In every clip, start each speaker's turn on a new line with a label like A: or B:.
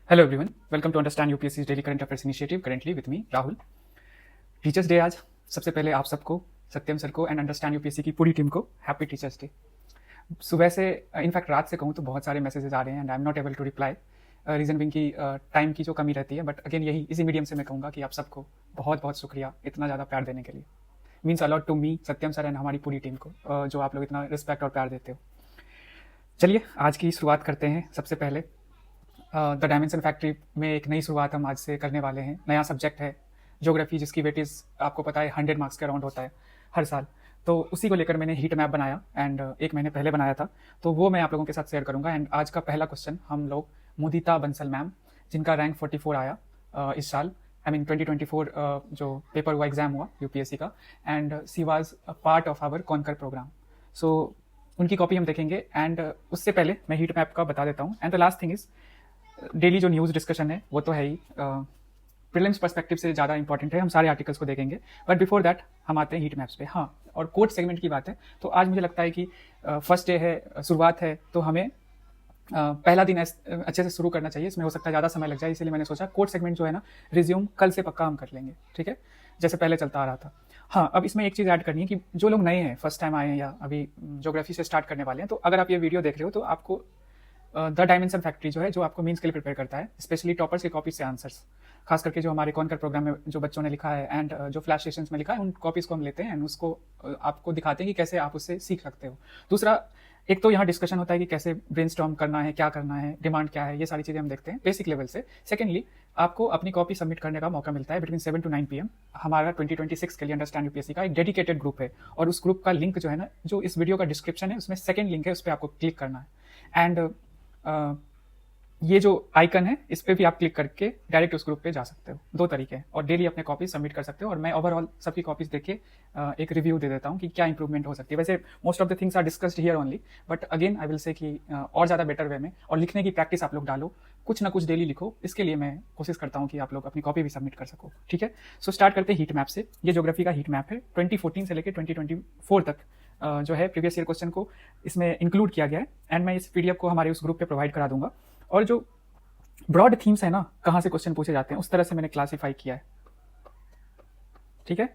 A: Hello everyone, welcome to understand UPSC daily current affairs initiative currently with me Rahul. Teachers day आज। सबसे पहले आप सबको, सत्यम सर को एंड अंडरस्टैंड यूपीएससी की पूरी टीम को हैप्पी टीचर्स डे। सुबह से इनफैक्ट रात से कहूँ तो बहुत सारे मैसेजेस आ रहे हैं and I am not able to reply. Reason being की टाइम की जो कमी रहती है, बट अगेन यही इसी मीडियम से मैं कहूँगा कि आप सबको बहुत बहुत शुक्रिया इतना ज़्यादा प्यार देने के लिए। Means a lot to me, Satyam sir and हमारी पूरी टीम को, जो आप लोग इतना रिस्पेक्ट और प्यार देते हो। चलिए आज की शुरुआत करते हैं। सबसे पहले द डायमेंशन फैक्ट्री में एक नई शुरुआत हम आज से करने वाले हैं। नया सब्जेक्ट है ज्योग्राफी, जिसकी वेटेज आपको पता है 100 मार्क्स के अराउंड होता है हर साल। तो उसी को लेकर मैंने हीट मैप बनाया एंड एक महीने पहले बनाया था, तो वो मैं आप लोगों के साथ शेयर करूंगा। एंड आज का पहला क्वेश्चन हम लोग मुदिता बंसल मैम, जिनका रैंक 44 आया इस साल, आई मीन 2024 जो पेपर हुआ, एग्जाम हुआ यूपीएससी का, and C was part of our concur programme. So उनकी कॉपी हम देखेंगे एंड उससे पहले मैं हीट मैप का बता देता हूँ। And the last thing is daily जो न्यूज़ डिस्कशन है वो तो है ही, प्रीलिम्स पर्सपेक्टिव से ज़्यादा इंपॉर्टेंट है, हम सारे आर्टिकल्स को देखेंगे। बट बिफोर दैट हम आते हैं हीट मैप्स पे। हाँ, और कोर्ट सेगमेंट की बात है तो आज मुझे लगता है कि फर्स्ट डे है, शुरुआत है, तो हमें पहला दिन अच्छे से शुरू करना चाहिए। इसमें हो सकता है ज़्यादा समय लग जाए, इसलिए मैंने सोचा कोर्ट सेगमेंट जो है ना, रिज्यूम कल से पक्का हम कर लेंगे, ठीक है, जैसे पहले चलता आ रहा था। हाँ, अब इसमें एक चीज़ ऐड करनी है कि जो लोग नए हैं, फर्स्ट टाइम आए हैं या अभी ज्योग्राफी से स्टार्ट करने वाले हैं, तो अगर आप ये वीडियो देख रहे हो तो आपको द डायमेंशन फैक्ट्री जो है, जो आपको मीन्स के लिए प्रिपेयर करता है, स्पेशली टॉपर्स की कॉपीज से आंसर्स, खास करके जो हमारे कॉन्कर प्रोग्राम में जो बच्चों ने लिखा है एंड जो फ्लैश सेशंस में लिखा है, उन कॉपीज को हम लेते हैं एंड उसको आपको दिखाते हैं कि कैसे आप उससे सीख सकते हो। दूसरा, एक तो यहाँ डिस्कशन होता है कि कैसे ब्रेनस्टॉर्म करना है, क्या करना है, डिमांड क्या है, ये सारी चीज़ें हम देखते हैं बेसिक लेवल से। सेकेंडली, आपको अपनी कॉपी सबमिट करने का मौका मिलता है बिटवीन 7 to 9 PM। हमारा 2026 के लिए अंडरस्टैंड यूपीएससी का एक डेडिकेटेड ग्रुप है, और उस ग्रुप का लिंक जो है ना, जो इस वीडियो का डिस्क्रिप्शन है उसमें सेकेंड लिंक है, उस पर आपको क्लिक करना है। एंड ये जो आइकन है इस पर भी आप क्लिक करके डायरेक्ट उस ग्रुप पे जा सकते हो। दो तरीके हैं, और डेली अपने कॉपीज सबमिट कर सकते हो, और मैं ओवरऑल सबकी कॉपीज देख के एक रिव्यू दे देता हूँ कि क्या इंप्रूवमेंट हो सकती है। वैसे most of the things are discussed here only, but again I will say कि और ज़्यादा बेटर वे में, और लिखने की प्रैक्टिस आप लोग डालो, कुछ ना कुछ डेली लिखो। इसके लिए मैं कोशिश करता हूँ कि आप लोग अपनी कॉपी भी सबमिट कर सको, ठीक है। सो स्टार्ट करते हैं हीट मैप से। ये ज्योग्राफी का हीट मैप है, 2014 से लेकर 2024 तक जो है प्रीवियस ईयर क्वेश्चन को इसमें इंक्लूड किया गया है, एंड मैं इस पीडीएफ को हमारे उस ग्रुप पे प्रोवाइड करा दूंगा। और जो ब्रॉड थीम्स है ना, कहाँ से क्वेश्चन पूछे जाते हैं, उस तरह से मैंने क्लासिफाई किया है, ठीक है।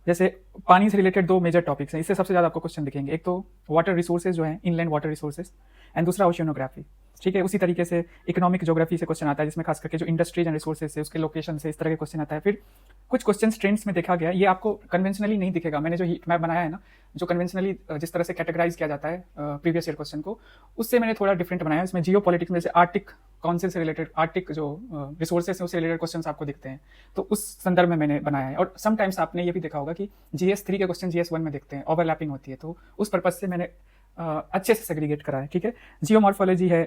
A: जैसे पानी से रिलेटेड दो मेजर टॉपिक्स हैं, इससे सबसे ज़्यादा आपको क्वेश्चन दिखेंगे। एक तो वाटर रिसोर्सेज जो है, इनलैंड वाटर रिसोर्सेज, एंड दूसरा ओशियोनोग्राफी, ठीक है। उसी तरीके से इकोनॉमिक ज्योग्राफी से क्वेश्चन आता है, जिसमें खास करके जो इंडस्ट्रीज एंड रिसोर्सेज से, उसके लोकेशन से, इस तरह के क्वेश्चन आता है। फिर कुछ क्वेश्चन ट्रेंड्स में देखा गया, ये आपको कन्वेंशनली नहीं दिखेगा। मैंने जो हीट मैप बनाया है ना, जो कन्वेंशनली जिस तरह से कैटेगराइज किया जाता है प्रीवियस ईयर क्वेश्चन को, उससे मैंने थोड़ा डिफरेंट बनाया है। इसमें जियो पॉलिटिक्स में जैसे आर्टिक काउंसिल से रिलेटेड, आर्टिक जो रिसोर्सेज है उससे रिलेटेड क्वेश्चन आपको दिखते हैं, तो उस संदर्भ में मैंने बनाया है। और समटाइम्स आपने ये भी देखा होगा कि GS3 के क्वेश्चन GS1 में देखते हैं, ओवरलैपिंग होती है, तो उस पर्पज से मैंने अच्छे से सेग्रीगेट करा है, ठीक है। जियोमॉर्फोलॉजी है,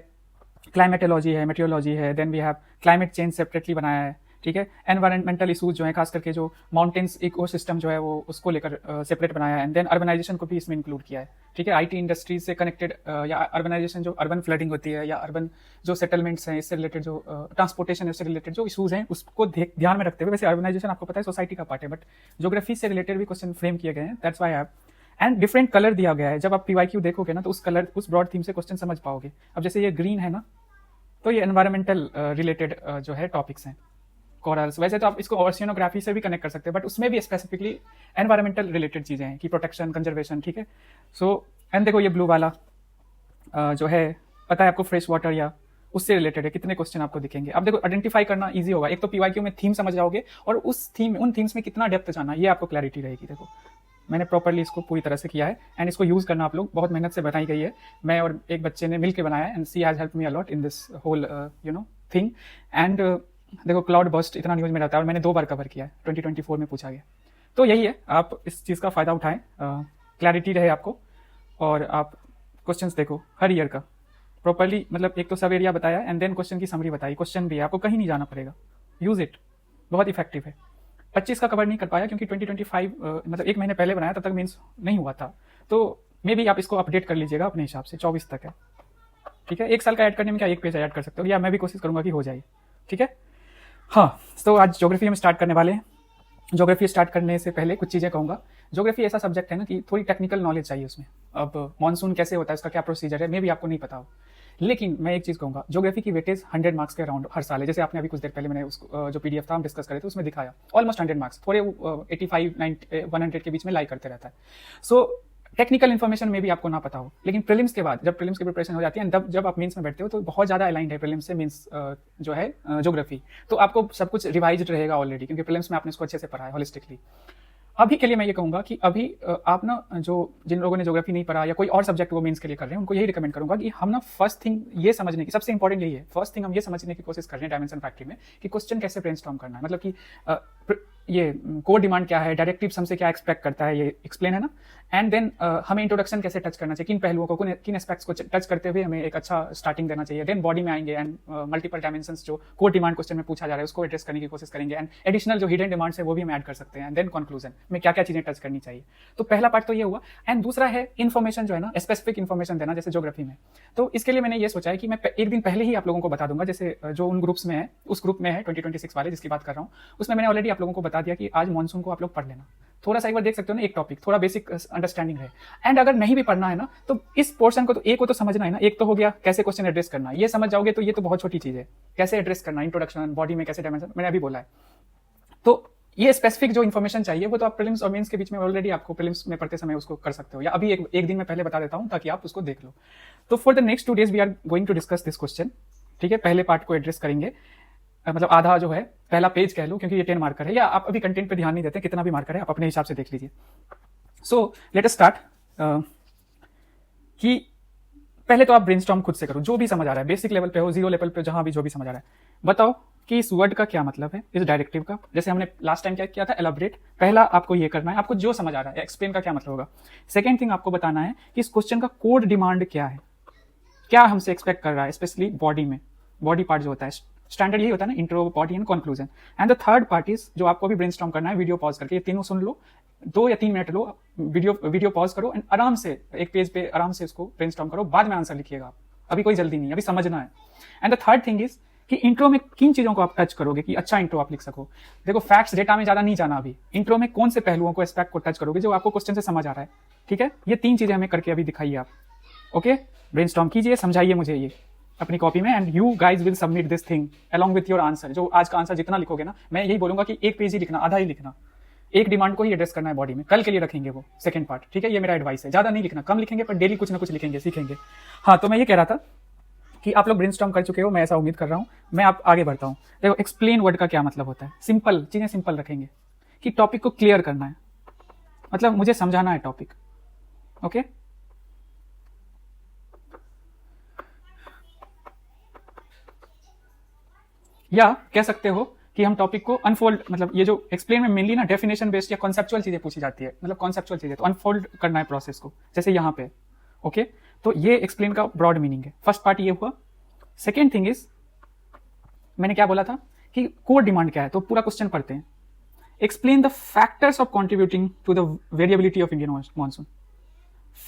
A: क्लाइमेटोलॉजी है, मेट्रियोलॉजी है, then we have climate change separately बनाया है, ठीक है। एनवायरमेंटल इशूज जो है, खास करके जो माउंटेन्स इकोसिस्टम जो है वो, उसको लेकर सेपरेट बनाया है। एंड देन अर्बनाइजेशन को भी इसमें इंक्लूड किया है, ठीक है। IT इंडस्ट्रीज से कनेक्टेड या अर्बनाइजेशन, जो अर्बन फ्लडिंग होती है, या अर्बन जो सेटलमेंट्स हैं, इससे रिलेटेड जो ट्रांसपोर्टेशन है, उससे रिलेटेड जो इशूज हैं, उसको ध्यान में रखते हुए, वैसे अर्बनाइजेशन आपको पता है सोसाइटी का पार्ट है, बट ज्योग्राफी से रिलेटेड भी क्वेश्चन फ्रेम किए गए हैं, that's why I have. And different colour दिया गया है, जब आप PYQ देखोगे ना, तो उस कलर, उस ब्रॉड थीम से क्वेश्चन समझ पाओगे। अब जैसे ये ग्रीन है ना, तो ये एनवायरमेंटल रिलेटेड जो है टॉपिक्स हैं, कोरल्स। वैसे तो आप इसको ओशियोनोग्राफी से भी कनेक्ट कर सकते हैं, बट उसमें भी स्पेसिफिकली एनवायरमेंटल रिलेटेड चीज़ें हैं कि प्रोटेक्शन, कंजर्वेशन, ठीक है। सो एंड देखो ये ब्लू वाला जो है, पता है आपको, फ्रेश वाटर या उससे रिलेटेड है, कितने क्वेश्चन आपको दिखेंगे। अब देखो आइडेंटिफाई करना ईजी होगा, एक तो PYQ में थीम समझ जाओगे, और उस थीम, उन थीम्स में कितना डेप्थ जाना, ये आपको क्लैरिटी रहेगी। देखो मैंने प्रॉपरली इसको पूरी तरह से किया है, एंड इसको यूज़ करना आप लोग, बहुत मेहनत से बनाई गई है, मैं और एक बच्चे ने मिल के बनाया है, and she has help me a lot in this whole thing. And देखो क्लाउड बर्स्ट इतना न्यूज़ में रहता है, और मैंने 2 बार कवर किया है, 2024 में पूछा गया। तो यही है, आप इस चीज़ का फ़ायदा उठाएं, क्लैरिटी रहे आपको, और आप क्वेश्चंस देखो हर ईयर का प्रॉपरली, मतलब एक तो सब एरिया बताया, एंड देन क्वेश्चन की समरी बताई, क्वेश्चन भी है, आपको कहीं नहीं जाना पड़ेगा, यूज़ इट, बहुत इफेक्टिव है। 25 का कवर नहीं कर पाया क्योंकि 2025 मतलब एक महीने पहले बनाया, तब तक मीन्स नहीं हुआ था, तो मे बी आप इसको अपडेट कर लीजिएगा अपने हिसाब से, 24 तक है, ठीक है। 1 साल का ऐड करने में क्या, 1 पेज ऐड कर सकते हो, या मैं भी कोशिश करूंगा कि हो जाए, ठीक है। हाँ, तो आज ज्योग्राफी हम स्टार्ट करने वाले हैं। ज्योग्राफी स्टार्ट करने से पहले कुछ चीज़ें कहूँगा। ज्योग्राफी ऐसा सब्जेक्ट है ना कि थोड़ी टेक्निकल नॉलेज चाहिए उसमें। अब मानसून कैसे होता है, उसका क्या प्रोसीजर है, मे भी आपको नहीं पता हो, लेकिन मैं एक चीज़ कहूँगा, ज्योग्राफी की वेटेज 100 मार्क्स के अराउंड हर साल है। जैसे आपने अभी कुछ देर पहले मैंने उसको जो पीडीएफ था हम डिस्कस करे थे उसमें दिखाया, ऑलमोस्ट 100 मार्क्स, थोड़े 85 90 100 के बीच में लाई करते रहता है। सो टेक्निकल इन्फॉर्मेशन में भी आपको ना पता हो, लेकिन प्रीलिम्स के बाद जब प्रीलिम्स की प्रिपरेशन हो जाती है तब जब आप मेंस में बैठते हो तो बहुत ज़्यादा अलाइंड है प्रीलिम्स से मेंस जो है ज्योग्राफी, तो आपको सब कुछ रिवाइज्ड रहेगा ऑलरेडी, क्योंकि प्रीलिम्स में आपने इसको अच्छे से पढ़ा है होलिस्टिकली। अभी के लिए मैं ये कहूंगा कि अभी आप ना जो जिन लोगों ने ज्योग्राफी नहीं पढ़ा या कोई और सब्जेक्ट वो मेंस के लिए कर रहे हैं उनको यही रिकमेंड करूंगा कि हम ना फर्स्ट थिंग ये समझने की, सबसे इंपॉर्टेंट यही है, फर्स्ट थिंग हम ये समझने की कोशिश कर रहे हैं डायमेंशन फैक्ट्री में कि क्वेश्चन कैसे ब्रेनस्टॉर्म करना है, मतलब कि ये कोर डिमांड क्या है, डायरेक्टिव हमसे क्या एक्सपेक्ट करता है, ये एक्सप्लेन है ना। एंड देन हमें इंट्रोडक्शन कैसे टच करना चाहिए, किन पहलुओं को, किन एस्पेक्ट्स को टच करते हुए हमें एक अच्छा स्टार्टिंग देना चाहिए। देन बॉडी में आएंगे एंड मल्टीपल डायमेंशंस जो कोर डिमांड क्वेश्चन में पूछा जा रहा है उसको एड्रेस करने की कोशिश करेंगे, एंड एडिशनल जो हिडन डिमांड्स है वो भी हम ऐड कर सकते हैं। एंड देन कंक्लूजन में क्या क्या चीजें टच करनी चाहिए। तो पहला पार्ट तो ये हुआ। एंड दूसरा है इन्फॉर्मेशन जो है ना, स्पेसिफिक इन्फॉर्मेशन देना, जैसे ज्योग्राफी में। तो इसके लिए मैंने ये सोचा है कि मैं एक दिन पहले ही आप लोगों को बता दूंगा, जैसे जो उन ग्रुप्स में है, उस ग्रुप में है 2026 वाले जिसकी बात कर रहा हूँ, उसमें मैंने ऑलरेडी आप लोगों को बता दिया कि आज मॉनसून को आप लोग पढ़ लेना, थोड़ा सा एक बार देख सकते हो ना, एक टॉपिक थोड़ा बेसिक अंडरस्टैंडिंग है। एंड अगर नहीं भी पढ़ना है ना तो इस पोर्शन को तो एक को तो समझना है ना, एक तो हो गया कैसे क्वेश्चन एड्रेस करना, ये समझ जाओगे तो ये तो बहुत छोटी चीज है, कैसे एड्रेस करना, इंट्रोडक्शन, बॉडी में कैसे डायमेंशन, मैंने अभी बोला है। तो ये स्पेसिफिक जो इन्फॉर्मेशन चाहिए वो तो आप प्रीलिम्स और मेंस के बीच में ऑलरेडी आपको प्रीलिम्स में पढ़ते समय उसको कर सकते हो, या अभी एक दिन में पहले बता देता हूं ताकि आप उसको देख लो। तो for the next 2 days we are going to discuss this question, ठीक है। पहले पार्ट को एड्रेस करेंगे, मतलब आधा जो है पहला पेज कह लो, क्योंकि ये 10 मार्कर है, या आप अभी कंटेंट पे ध्यान नहीं देते, कितना भी मार्कर है आप अपने हिसाब से देख लीजिए। सो लेट अस स्टार्ट कि पहले तो आप ब्रेनस्टॉर्म खुद से करो, जो भी समझ आ रहा है, बेसिक लेवल पे हो, जीरो लेवल पे, जहां भी जो भी समझ आ रहा है, बताओ कि इस वर्ड का क्या मतलब है, इस डायरेक्टिव का। जैसे हमने लास्ट टाइम क्या किया था, एलाबरेट। पहला आपको ये करना है, आपको जो समझ आ रहा है एक्सप्लेन का क्या मतलब होगा। सेकेंड थिंग आपको बताना है कि इस क्वेश्चन का कोड डिमांड क्या है, क्या हमसे एक्सपेक्ट कर रहा है, स्पेशली बॉडी में, बॉडी पार्ट जो होता है, स्टैंडर्ड यही होता है ना, intro, body and conclusion. And the third part is जो आपको भी ब्रेनस्टॉर्म करना है, वीडियो पॉज करके, ये तीनों सुन लो, 2 या 3 मिनट लो, वीडियो पॉज करो एंड आराम से एक पेज पे आराम से उसको ब्रेनस्टॉर्म करो, बाद में आंसर लिखिएगा, अभी कोई जल्दी नहीं, अभी समझना है। And the third thing is कि इंट्रो में किन चीजों को आप टच करोगे कि अच्छा इंट्रो आप लिख सको। देखो फैक्ट्स डेटा में ज्यादा नहीं जाना, अभी इंट्रो में कौन से पहलुओं को, एस्पेक्ट को टच करोगे जो आपको क्वेश्चन से समझ आ रहा है, ठीक है। ये 3 चीजें हमें करके अभी दिखाइए आप, ओके। ब्रेनस्टॉर्म कीजिए, समझाइए मुझे ये अपनी कॉपी में, and you guys will submit this thing along with your answer. जो आज का आंसर जितना लिखोगे ना, मैं यही बोलूंगा कि एक पेज ही लिखना, आधा ही लिखना, एक डिमांड को ही एड्रेस करना है बॉडी में, कल के लिए रखेंगे वो सेकंड पार्ट, ठीक है। ये मेरा एडवाइस है, ज्यादा नहीं लिखना, कम लिखेंगे पर डेली कुछ ना कुछ लिखेंगे, सीखेंगे। हाँ, तो मैं ये कह रहा था कि आप लोग ब्रेनस्टॉर्म कर चुके हो, मैं ऐसा उम्मीद कर रहा हूं। मैं आप आगे बढ़ता हूं। देखो एक्सप्लेन वर्ड का क्या मतलब होता है, सिंपल चीजें सिंपल रखेंगे कि टॉपिक को क्लियर करना है, मतलब मुझे समझाना है टॉपिक, ओके। या कह सकते हो कि हम टॉपिक को अनफोल्ड, मतलब ये जो एक्सप्लेन में मेनली ना डेफिनेशन बेस्ड या कॉन्सेप्चुअल चीजें पूछी जाती है, मतलब कॉन्सेप्चुअल चीजें, तो अनफोल्ड करना है प्रोसेस को, जैसे यहाँ पे, ओके। तो ये एक्सप्लेन का ब्रॉड मीनिंग है। फर्स्ट पार्ट ये हुआ। सेकेंड थिंग इज, मैंने क्या बोला था कि कोर डिमांड क्या है, तो पूरा क्वेश्चन पढ़ते हैं। Explain the factors of contributing to the variability of Indian monsoon.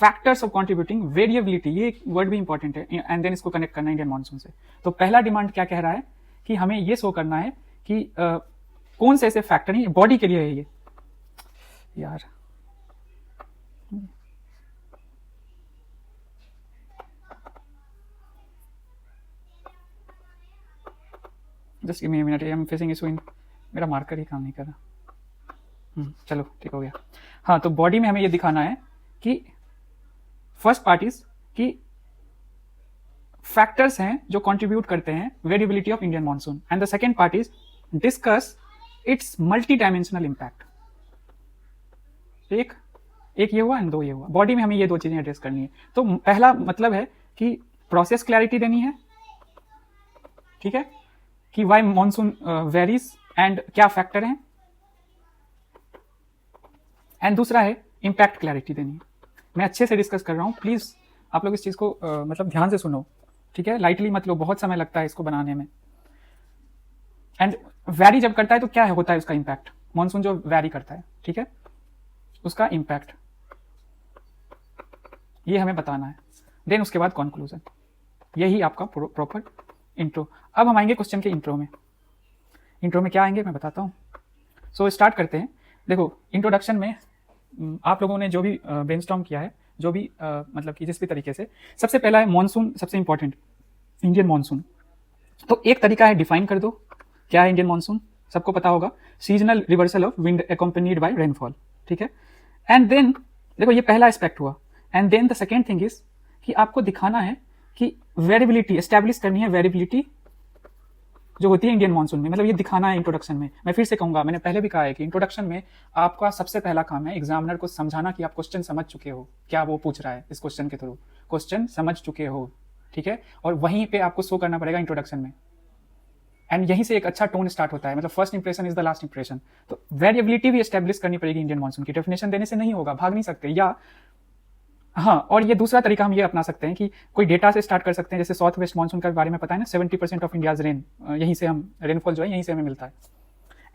A: Factors of contributing variability, ये वर्ड भी इंपॉर्टेंट है, एंड देन इसको कनेक्ट करना है इंडियन मॉनसून से। तो पहला डिमांड क्या कह रहा है कि हमें ये शो करना है कि कौन से ऐसे फैक्टर हैं, बॉडी के लिए है ये यार, just give me a minute, I am facing issue in, मेरा मार्कर ही काम नहीं कर रहा। चलो ठीक हो गया। हाँ, तो बॉडी में हमें ये दिखाना है कि फर्स्ट पार्ट इज कि फैक्टर्स हैं जो कंट्रीब्यूट करते हैं variability of Indian monsoon, and the second part is discuss it's multi dimensional impact. एक ये हुआ एंड 2 ये हुआ। बॉडी में हमें ये 2 चीजें एड्रेस करनी है। तो पहला मतलब है कि प्रोसेस क्लैरिटी देनी है, ठीक है, कि वाई मॉनसून वेरीज एंड क्या फैक्टर हैं, एंड दूसरा है इंपैक्ट क्लैरिटी देनी है। मैं अच्छे से डिस्कस कर रहा हूं, प्लीज आप लोग इस चीज को मतलब ध्यान से सुनो, ठीक है, लाइटली मत लो, बहुत समय लगता है इसको बनाने में। एंड वैरी जब करता है तो क्या होता है उसका इंपैक्ट, मॉनसून जो वैरी करता है, ठीक है, उसका इंपैक्ट ये हमें बताना है। देन उसके बाद कंक्लूजन, यही आपका प्रॉपर इंट्रो। अब हम आएंगे क्वेश्चन के इंट्रो में। इंट्रो में क्या आएंगे मैं बताता हूँ। सो स्टार्ट करते हैं। देखो इंट्रोडक्शन में आप लोगों ने जो भी ब्रेनस्टॉर्म किया है, जो भी मतलब कि जिस भी तरीके से, सबसे पहला है मॉनसून, सबसे इंपॉर्टेंट इंडियन मानसून। तो एक तरीका है डिफाइन कर दो क्या है इंडियन मानसून, सबको पता होगा, seasonal reversal of wind accompanied by rainfall, ठीक है। एंड देन देखो ये पहला एस्पेक्ट हुआ, and then the second thing is कि आपको दिखाना है कि वेरिएबिलिटी एस्टैब्लिश करनी है, वेरिएबिलिटी जो होती है इंडियन मानसून में, मतलब ये दिखाना है इंट्रोडक्शन में। मैं फिर से कहूंगा, मैंने पहले भी कहा है कि इंट्रोडक्शन में आपका सबसे पहला काम है एग्जामिनर को समझाना कि आप क्वेश्चन समझ चुके हो, क्या वो पूछ रहा है इस क्वेश्चन के थ्रू, क्वेश्चन समझ चुके हो, ठीक है। और वहीं पे आपको शो करना पड़ेगा इंट्रोडक्शन में, एंड यहीं से एक अच्छा टोन स्टार्ट होता है, मतलब first impression is the last impression. तो वेरिएबिलिटी भी एस्टेब्लिश करनी पड़ेगी इंडियन मानसून की, डेफिनेशन देने से नहीं होगा, भाग नहीं सकते। या हाँ, और ये दूसरा तरीका हम ये अपना सकते हैं कि कोई डेटा से स्टार्ट कर सकते हैं, जैसे साउथ वेस्ट मानसून के बारे में पता है ना, 70% ऑफ इंडियाज रेन, यहीं से हम रेनफॉल जो है यहीं से हमें मिलता है।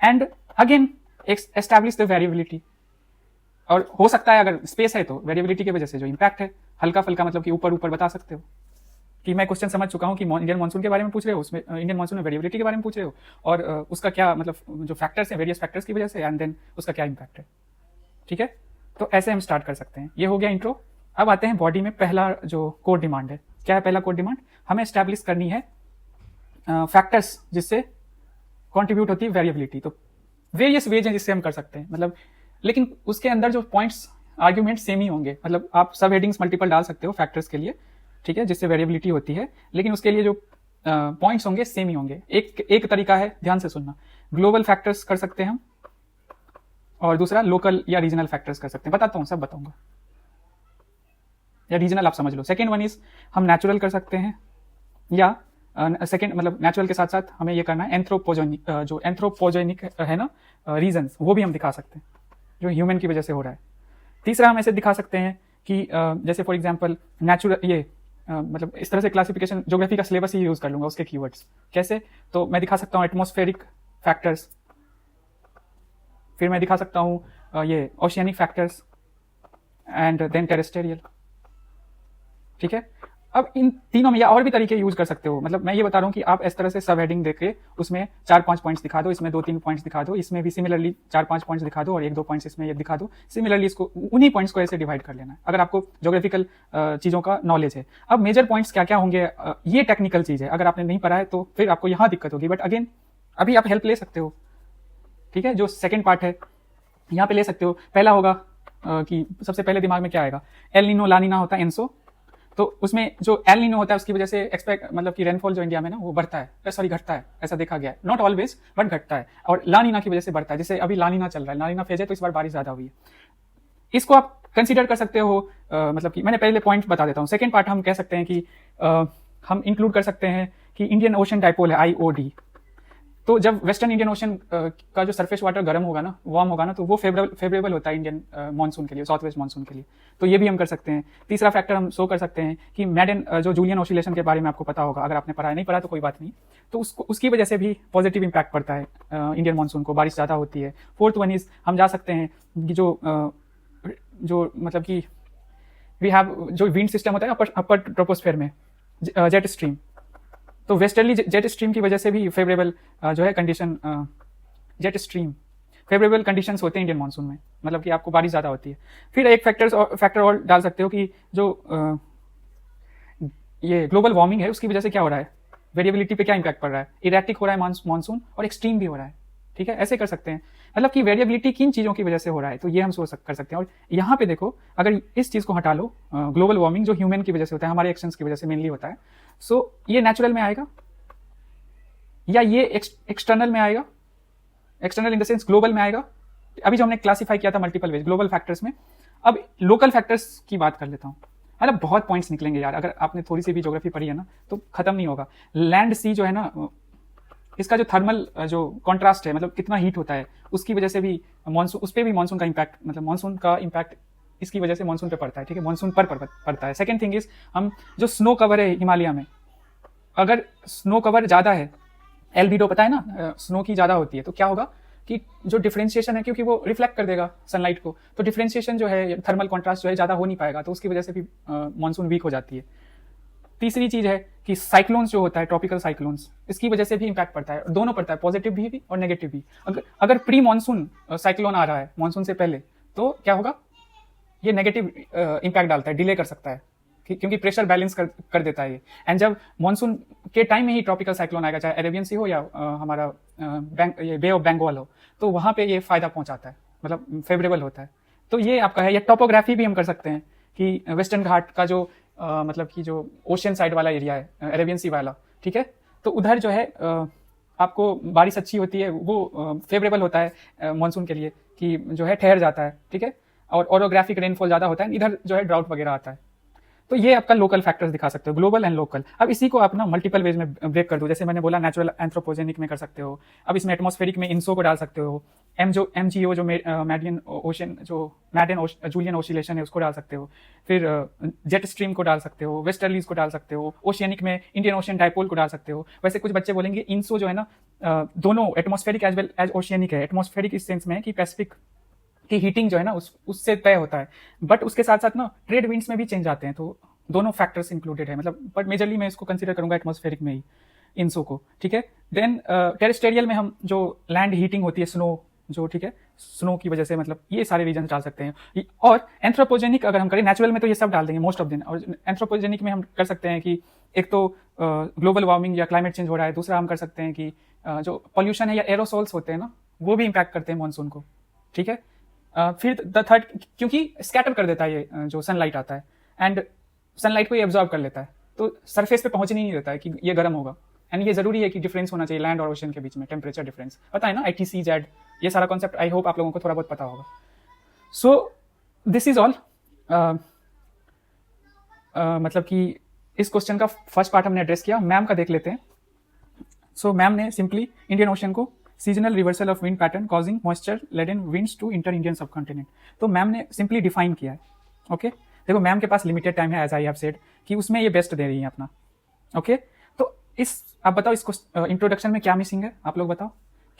A: And again establish the variability, और हो सकता है अगर स्पेस है तो वेरिएबिलिटी की वजह से जो इम्पैक्ट है हल्का फल्का, मतलब कि ऊपर ऊपर बता सकते हो कि मैं क्वेश्चन समझ चुका हूं कि इंडियन मानसून के बारे में पूछ रहे हो, उसमें इंडियन मानसून में वेरिएबिलिटी के बारे में पूछ रहे हो, और उसका क्या मतलब जो फैक्टर्स हैं वेरियस फैक्टर्स की वजह से, एंड देन उसका क्या इम्पैक्ट है, ठीक है। तो ऐसे हम स्टार्ट कर सकते हैं। ये हो गया इंट्रो। अब आते हैं बॉडी में पहला जो कोर डिमांड है। क्या है पहला कोर डिमांड? हमें एस्टैब्लिश करनी है फैक्टर्स जिससे कॉन्ट्रीब्यूट होती है वेरिएबिलिटी। तो वेरियस वेज हैं जिससे हम कर सकते हैं, मतलब लेकिन उसके अंदर जो पॉइंट्स आर्ग्यूमेंट सेम ही होंगे, मतलब आप सब हेडिंग्स मल्टीपल डाल सकते हो फैक्टर्स के लिए, ठीक है, जिससे वेरिएबिलिटी होती है, लेकिन उसके लिए जो पॉइंट्स होंगे सेम ही होंगे। एक तरीका है, ध्यान से सुनना, ग्लोबल फैक्टर्स कर सकते हैं हम, और दूसरा लोकल या रीजनल फैक्टर्स कर सकते हैं। बताता हूं, सब बताऊंगा, या रीजनल आप समझ लो। सेकेंड वन इज हम नेचुरल कर सकते हैं, या सेकेंड मतलब नेचुरल के साथ साथ हमें ये करना है एंथ्रोपोजेनिक, जो एंथ्रोपोजेनिक है ना रीजंस, वो भी हम दिखा सकते हैं जो ह्यूमन की वजह से हो रहा है। तीसरा हम ऐसे दिखा सकते हैं कि जैसे फॉर एग्जांपल नेचुरल, ये मतलब इस तरह से क्लासिफिकेशन, ज्योग्राफी का सिलेबस ही यूज कर लूंगा उसके कीवर्ड्स। कैसे? तो मैं दिखा सकता हूँ एटमॉस्फेरिक फैक्टर्स, फिर मैं दिखा सकता हूँ ये oceanic factors, and then terrestrial, ठीक है। अब इन तीनों में या और भी तरीके यूज कर सकते हो, मतलब मैं ये बता रहा हूँ कि आप इस तरह से सब हेडिंग देके उसमें 4-5 पॉइंट्स दिखा दो, इसमें 2-3 पॉइंट्स दिखा दो, इसमें भी सिमिलरली 4-5 पॉइंट्स दिखा दो, और 1-2 पॉइंट्स इसमें ये दिखा दो। सिमिलरली इसको उन्हीं पॉइंट्स को ऐसे डिवाइड कर लेना है अगर आपको ज्योग्राफिकल चीजों का नॉलेज है। अब मेजर पॉइंट्स क्या क्या होंगे, ये टेक्निकल चीज है, अगर आपने नहीं पढ़ा है तो फिर आपको यहाँ दिक्कत होगी, बट अगेन अभी आप हेल्प ले सकते हो, ठीक है। जो सेकेंड पार्ट है यहाँ पे ले सकते हो। पहला होगा कि सबसे पहले दिमाग में क्या आएगा, एल नीनो ला नीना होता है एनसो, तो उसमें जो एल नीनो होता है उसकी वजह से एक्सपेक्ट मतलब कि रेनफॉल जो इंडिया में ना वो बढ़ता है, सॉरी घटता है, ऐसा देखा गया है, नॉट ऑलवेज बट घटता है, और ला नीना की वजह से बढ़ता है। जैसे अभी ला नीना चल रहा है, ला नीना फेज है तो इस बार बारिश ज्यादा हुई है, इसको आप कंसीडर कर सकते हो। मतलब कि मैंने पहले पॉइंट बता देता हूँ। सेकेंड पार्ट हम कह सकते हैं कि हम इंक्लूड कर सकते हैं कि इंडियन ओशन डाइपोल है IOD, तो जब वेस्टर्न इंडियन ओशन का जो सरफेस वाटर गर्म होगा ना, वार्म होगा ना, तो वो फेवरेबल होता है इंडियन मानसून के लिए, साउथ वेस्ट मानसून के लिए, तो ये भी हम कर सकते हैं। तीसरा फैक्टर हम शो कर सकते हैं कि मैडन जो जूलियन ऑसिलेशन के बारे में आपको पता होगा, अगर आपने पढ़ा है, नहीं पढ़ा तो कोई बात नहीं, तो उसकी वजह से भी पॉजिटिव इंपैक्ट पड़ता है इंडियन मानसून को, बारिश ज़्यादा होती है। फोर्थ वन इज हम जा सकते हैं कि जो मतलब कि वी हैव जो विंड सिस्टम होता है अपर ट्रोपोस्फेयर में, जेट स्ट्रीम, तो वेस्टर्ली जेट स्ट्रीम की वजह से भी फेवरेबल जो है condition, jet stream favourable conditions होते हैं इंडियन मानसून में, मतलब कि आपको बारिश ज़्यादा होती है। फिर एक फैक्टर और डाल सकते हो कि जो ये ग्लोबल वार्मिंग है उसकी वजह से क्या हो रहा है, वेरिएबिलिटी पे क्या इंपैक्ट पड़ रहा है, इरेक्टिक हो रहा है मानसून, और एक्सट्रीम भी हो रहा है, ठीक है। ऐसे कर सकते हैं, मतलब कि वेरिएबिलिटी किन चीज़ों की वजह से हो रहा है, तो ये हम कर सकते हैं। और यहाँ पे देखो, अगर इस चीज़ को हटा लो, ग्लोबल वार्मिंग जो ह्यूमन की वजह से होता है, हमारे एक्शंस की वजह से मेनली होता है, सो ये नेचुरल में आएगा या ये एक्सटर्नल में आएगा, external in the sense global में आएगा। अभी जो हमने क्लासिफाई किया था मल्टीपल वेज ग्लोबल फैक्टर्स में, अब लोकल फैक्टर्स की बात कर लेता हूँ। मतलब बहुत पॉइंट्स निकलेंगे यार, अगर आपने थोड़ी सी भी ज्योग्राफी पढ़ी है ना तो खत्म नहीं होगा। लैंड सी जो है ना, इसका जो थर्मल जो कॉन्ट्रास्ट है, मतलब कितना हीट होता है, उसकी वजह से भी मानसून, उस पर भी मानसून का इम्पैक्ट, मतलब मानसून का इम्पैक्ट इसकी वजह से मानसून पे पड़ता है, ठीक है, मानसून पर पड़ता है। सेकंड थिंग इज हम जो स्नो कवर है हिमालय में, अगर स्नो कवर ज़्यादा है, एल्बिडो पता है ना, स्नो की ज़्यादा होती है, तो क्या होगा कि जो डिफरेंशिएशन है, क्योंकि वो रिफ्लेक्ट कर देगा सनलाइट को, तो डिफरेंशिएशन जो है, थर्मल कॉन्ट्रास्ट जो है ज़्यादा हो नहीं पाएगा, तो उसकी वजह से भी मानसून वीक हो जाती है। तीसरी चीज़ है कि साइक्लोन्स जो होता है, ट्रॉपिकल साइक्लोन्स, इसकी वजह से भी इंपैक्ट पड़ता है, दोनों पड़ता है, पॉजिटिव भी और नेगेटिव भी। अगर प्री मानसून साइक्लोन आ रहा है मानसून से पहले, तो क्या होगा, ये नेगेटिव इंपैक्ट डालता है, डिले कर सकता है, क्योंकि प्रेशर बैलेंस कर देता है ये। एंड जब मानसून के टाइम में ही ट्रॉपिकल साइक्लोन आएगा, चाहे अरेबियन सी हो या हमारा ये बे ऑफ बंगाल हो, तो वहां पे ये फायदा पहुंचाता है, मतलब फेवरेबल होता है। तो ये आपका है। ये टोपोग्राफी भी हम कर सकते हैं कि वेस्टर्न घाट का जो मतलब कि जो ओशियन साइड वाला एरिया है, अरेबियन सी वाला, ठीक है, तो उधर जो है आपको बारिश अच्छी होती है, वो फेवरेबल होता है मानसून के लिए, कि जो है ठहर जाता है, ठीक है, और ओरोग्राफिक रेनफॉल ज्यादा होता है, इधर जो है ड्राउट वगैरह आता है। तो ये आपका लोकल फैक्टर्स दिखा सकते हो, ग्लोबल एंड लोकल। अब इसी को आप ना मल्टीपल वेज में ब्रेक कर दो, जैसे मैंने बोला नेचुरल एंथ्रोपोजेनिक में कर सकते हो, अब इसमें एटमॉस्फेरिक में इंसो को डाल सकते हो, एमजीओ जो मैडियन ओशन जो मैडियन जूलियन ओसिलेशन है उसको डाल सकते हो, फिर जेट स्ट्रीम को डाल सकते हो, वेस्टर्लीज को डाल सकते हो, ओशियनिक में इंडियन ओशियन डाइपोल को डाल सकते हो। वैसे कुछ बच्चे बोलेंगे इंसो जो है ना दोनों atmospheric as well as oceanic है। एटमॉस्फेरिक इस सेंस में कि पैसिफिक की हीटिंग जो है ना उससे तय होता है, बट उसके साथ साथ ना ट्रेड विंड्स में भी चेंज आते हैं, तो दोनों फैक्टर्स इंक्लूडेड है, मतलब बट मेजरली मैं इसको कंसीडर करूंगा एटमॉस्फेरिक में ही इंसो को, ठीक है। देन टेरेस्टेरियल में हम जो लैंड हीटिंग होती है स्नो जो, ठीक है, स्नो की वजह से, मतलब ये सारे रीजन डाल सकते हैं। और एंथ्रोपोजेनिक अगर हम करें, नेचुरल में तो ये सब डाल देंगे मोस्ट ऑफ दिन, और एंथ्रोपोजेनिक में हम कर सकते हैं कि एक तो ग्लोबल वार्मिंग या क्लाइमेट चेंज हो रहा है, दूसरा हम कर सकते हैं कि जो पॉल्यूशन है या एरोसोल्स होते हैं ना, वो भी इम्पैक्ट करते हैं मानसून को, ठीक है। फिर द थर्ड, क्योंकि स्कैटर कर देता है ये जो सनलाइट आता है, एंड सनलाइट को ये एब्जॉर्ब कर लेता है, तो सरफेस पे पहुंचने नहीं देता है कि ये गर्म होगा। एंड ये जरूरी है कि डिफरेंस होना चाहिए लैंड और ओशन के बीच में, टेम्परेचर डिफरेंस, पता है ना, ITC जेड, ये सारा कॉन्सेप्ट आई होप आप लोगों को थोड़ा बहुत पता होगा। सो दिस इज ऑल, मतलब कि इस क्वेश्चन का फर्स्ट पार्ट हमने एड्रेस किया। मैम का देख लेते हैं। सो मैम ने सिंपली इंडियन ओशन को seasonal reversal of wind pattern causing moisture laden winds to enter Indian subcontinent, तो मैम ने सिंपली डिफाइन किया है। ओके, देखो मैम के पास लिमिटेड टाइम है, एज आई हैव सेड, कि उसमें ये बेस्ट दे रही है अपना। ओके, तो इस आप बताओ इसको इंट्रोडक्शन में क्या मिसिंग है, आप लोग बताओ,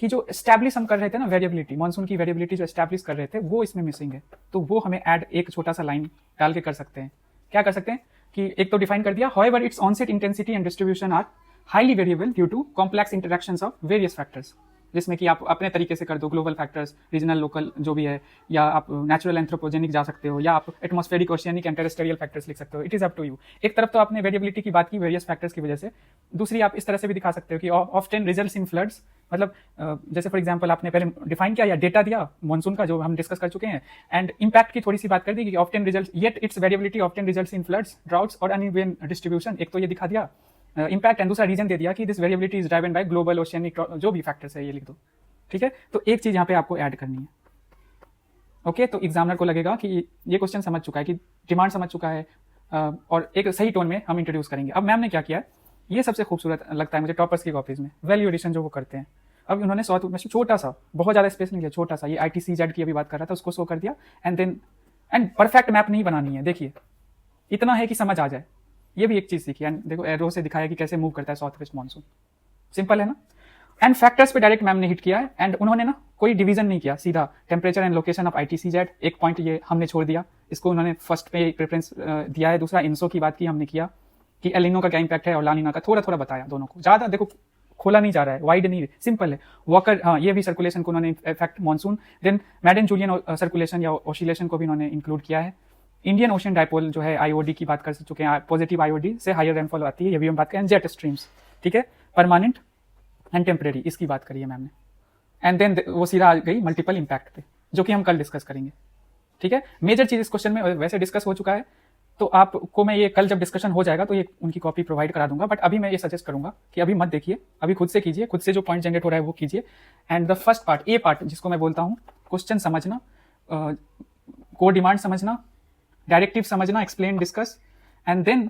A: कि जो एस्टैब्लिश हम कर रहे थे ना वेरिएबिलिटी, मानसून की वेरिएबिलिटी जो एस्टैब्लिश कर रहे थे, वो इसमें मिसिंग है। तो वो हमें ऐड एक छोटा सा लाइन डाल के कर सकते हैं। क्या कर सकते हैं कि एक तो डिफाइन कर दिया, however its onset intensity and distribution are highly variable due to complex interactions of various factors, जिसमें कि आप अपने तरीके से कर दो, ग्लोबल फैक्टर्स, रीजनल लोकल जो भी है, या आप नेचुरल एंथ्रोपोजेनिक जा सकते हो, या आप atmospheric oceanic and terrestrial factors लिख सकते हो। It is up to you. एक तरफ तो आपने वेरिएबिलिटी की बात की वेरियस फैक्टर्स की वजह से, दूसरी आप इस तरह से भी दिखा सकते हो कि ऑफ्टन रिजल्ट्स इन फ्लड्स, मतलब जैसे फॉर एग्जांपल आपने पहले डिफाइन किया या डेटा दिया मानसून का जो हम डिस्कस कर चुके हैं, एंड इंपैक्ट की थोड़ी सी बात कर दी कि often results yet it's variability often results in floods, droughts और अनइवन डिस्ट्रीब्यूशन, एक तो ये दिखा दिया इंपैक्ट, एंड दूसरा रीजन दे दिया कि this variability is driven by global oceanic जो भी फैक्टर्स है, ये लिख दो, ठीक है। तो एक चीज यहाँ पे आपको ऐड करनी है। ओके, तो एग्जामिनर को लगेगा कि ये क्वेश्चन समझ चुका है, कि डिमांड समझ चुका है, और एक सही टोन में हम इंट्रोड्यूस करेंगे। अब मैम ने क्या किया है, ये सबसे खूबसूरत लगता है मुझे टॉपर्स की कॉपीज में, वैल्यू एडिशन जो वो करते हैं। अब उन्होंने 100 में छोटा सा, बहुत ज्यादा स्पेस नहीं लिया, छोटा सा, ये ITC जेड की अभी बात कर रहा था, उसको शो कर दिया, एंड परफेक्ट मैप नहीं बनानी है, देखिए इतना है कि समझ आ जाए। ये भी एक चीज सीखी, एंड देखो एरो से दिखाया कि कैसे मूव करता है साउथ वेस्ट मानसून, सिंपल है ना। एंड फैक्टर्स पे डायरेक्ट मैम ने हिट किया है, एंड उन्होंने ना कोई डिवीजन नहीं किया, सीधा temperature and location of ITC Z, एक पॉइंट ये हमने छोड़ दिया, इसको उन्होंने फर्स्ट पे प्रेफरेंस दिया है। दूसरा इंसो की बात की हमने किया कि एलिनो का क्या इंपैक्ट है, और लानिना का थोड़ा थोड़ा बताया, दोनों को ज्यादा देखो खोला नहीं जा रहा है, वाइड नहीं, सिंपल है। वॉकर, हाँ, ये भी सर्कुलेशन को उन्होंने effect monsoon, then Madden Julian circulation या ऑसिलेशन को भी उन्होंने इंक्लूड किया है। इंडियन ओशन डाइपोल जो है IOD की बात कर चुके हैं, पॉजिटिव IOD से हायर रेनफॉल आती है, ये भी हम बात करें। जेट स्ट्रीम्स, ठीक है, परमानेंट एंड टेम्परेरी, इसकी बात करी है मैम ने। एंड देन वो सीधा आ गई मल्टीपल इंपैक्ट पे, जो कि हम कल डिस्कस करेंगे, ठीक है। मेजर चीज इस क्वेश्चन में वैसे डिस्कस हो चुका है, तो आपको मैं ये कल जब डिस्कशन हो जाएगा तो ये उनकी कॉपी प्रोवाइड करा दूंगा, बट अभी मैं ये सजेस्ट करूंगा कि अभी मत देखिए, अभी खुद से कीजिए, खुद से जो पॉइंट जनरेट हो रहा है वो कीजिए। And the first part, A part, जिसको मैं बोलता हूँ क्वेश्चन समझना, कोड डिमांड समझना, डायरेक्टिव समझना, एक्सप्लेन, डिस्कस, एंड देन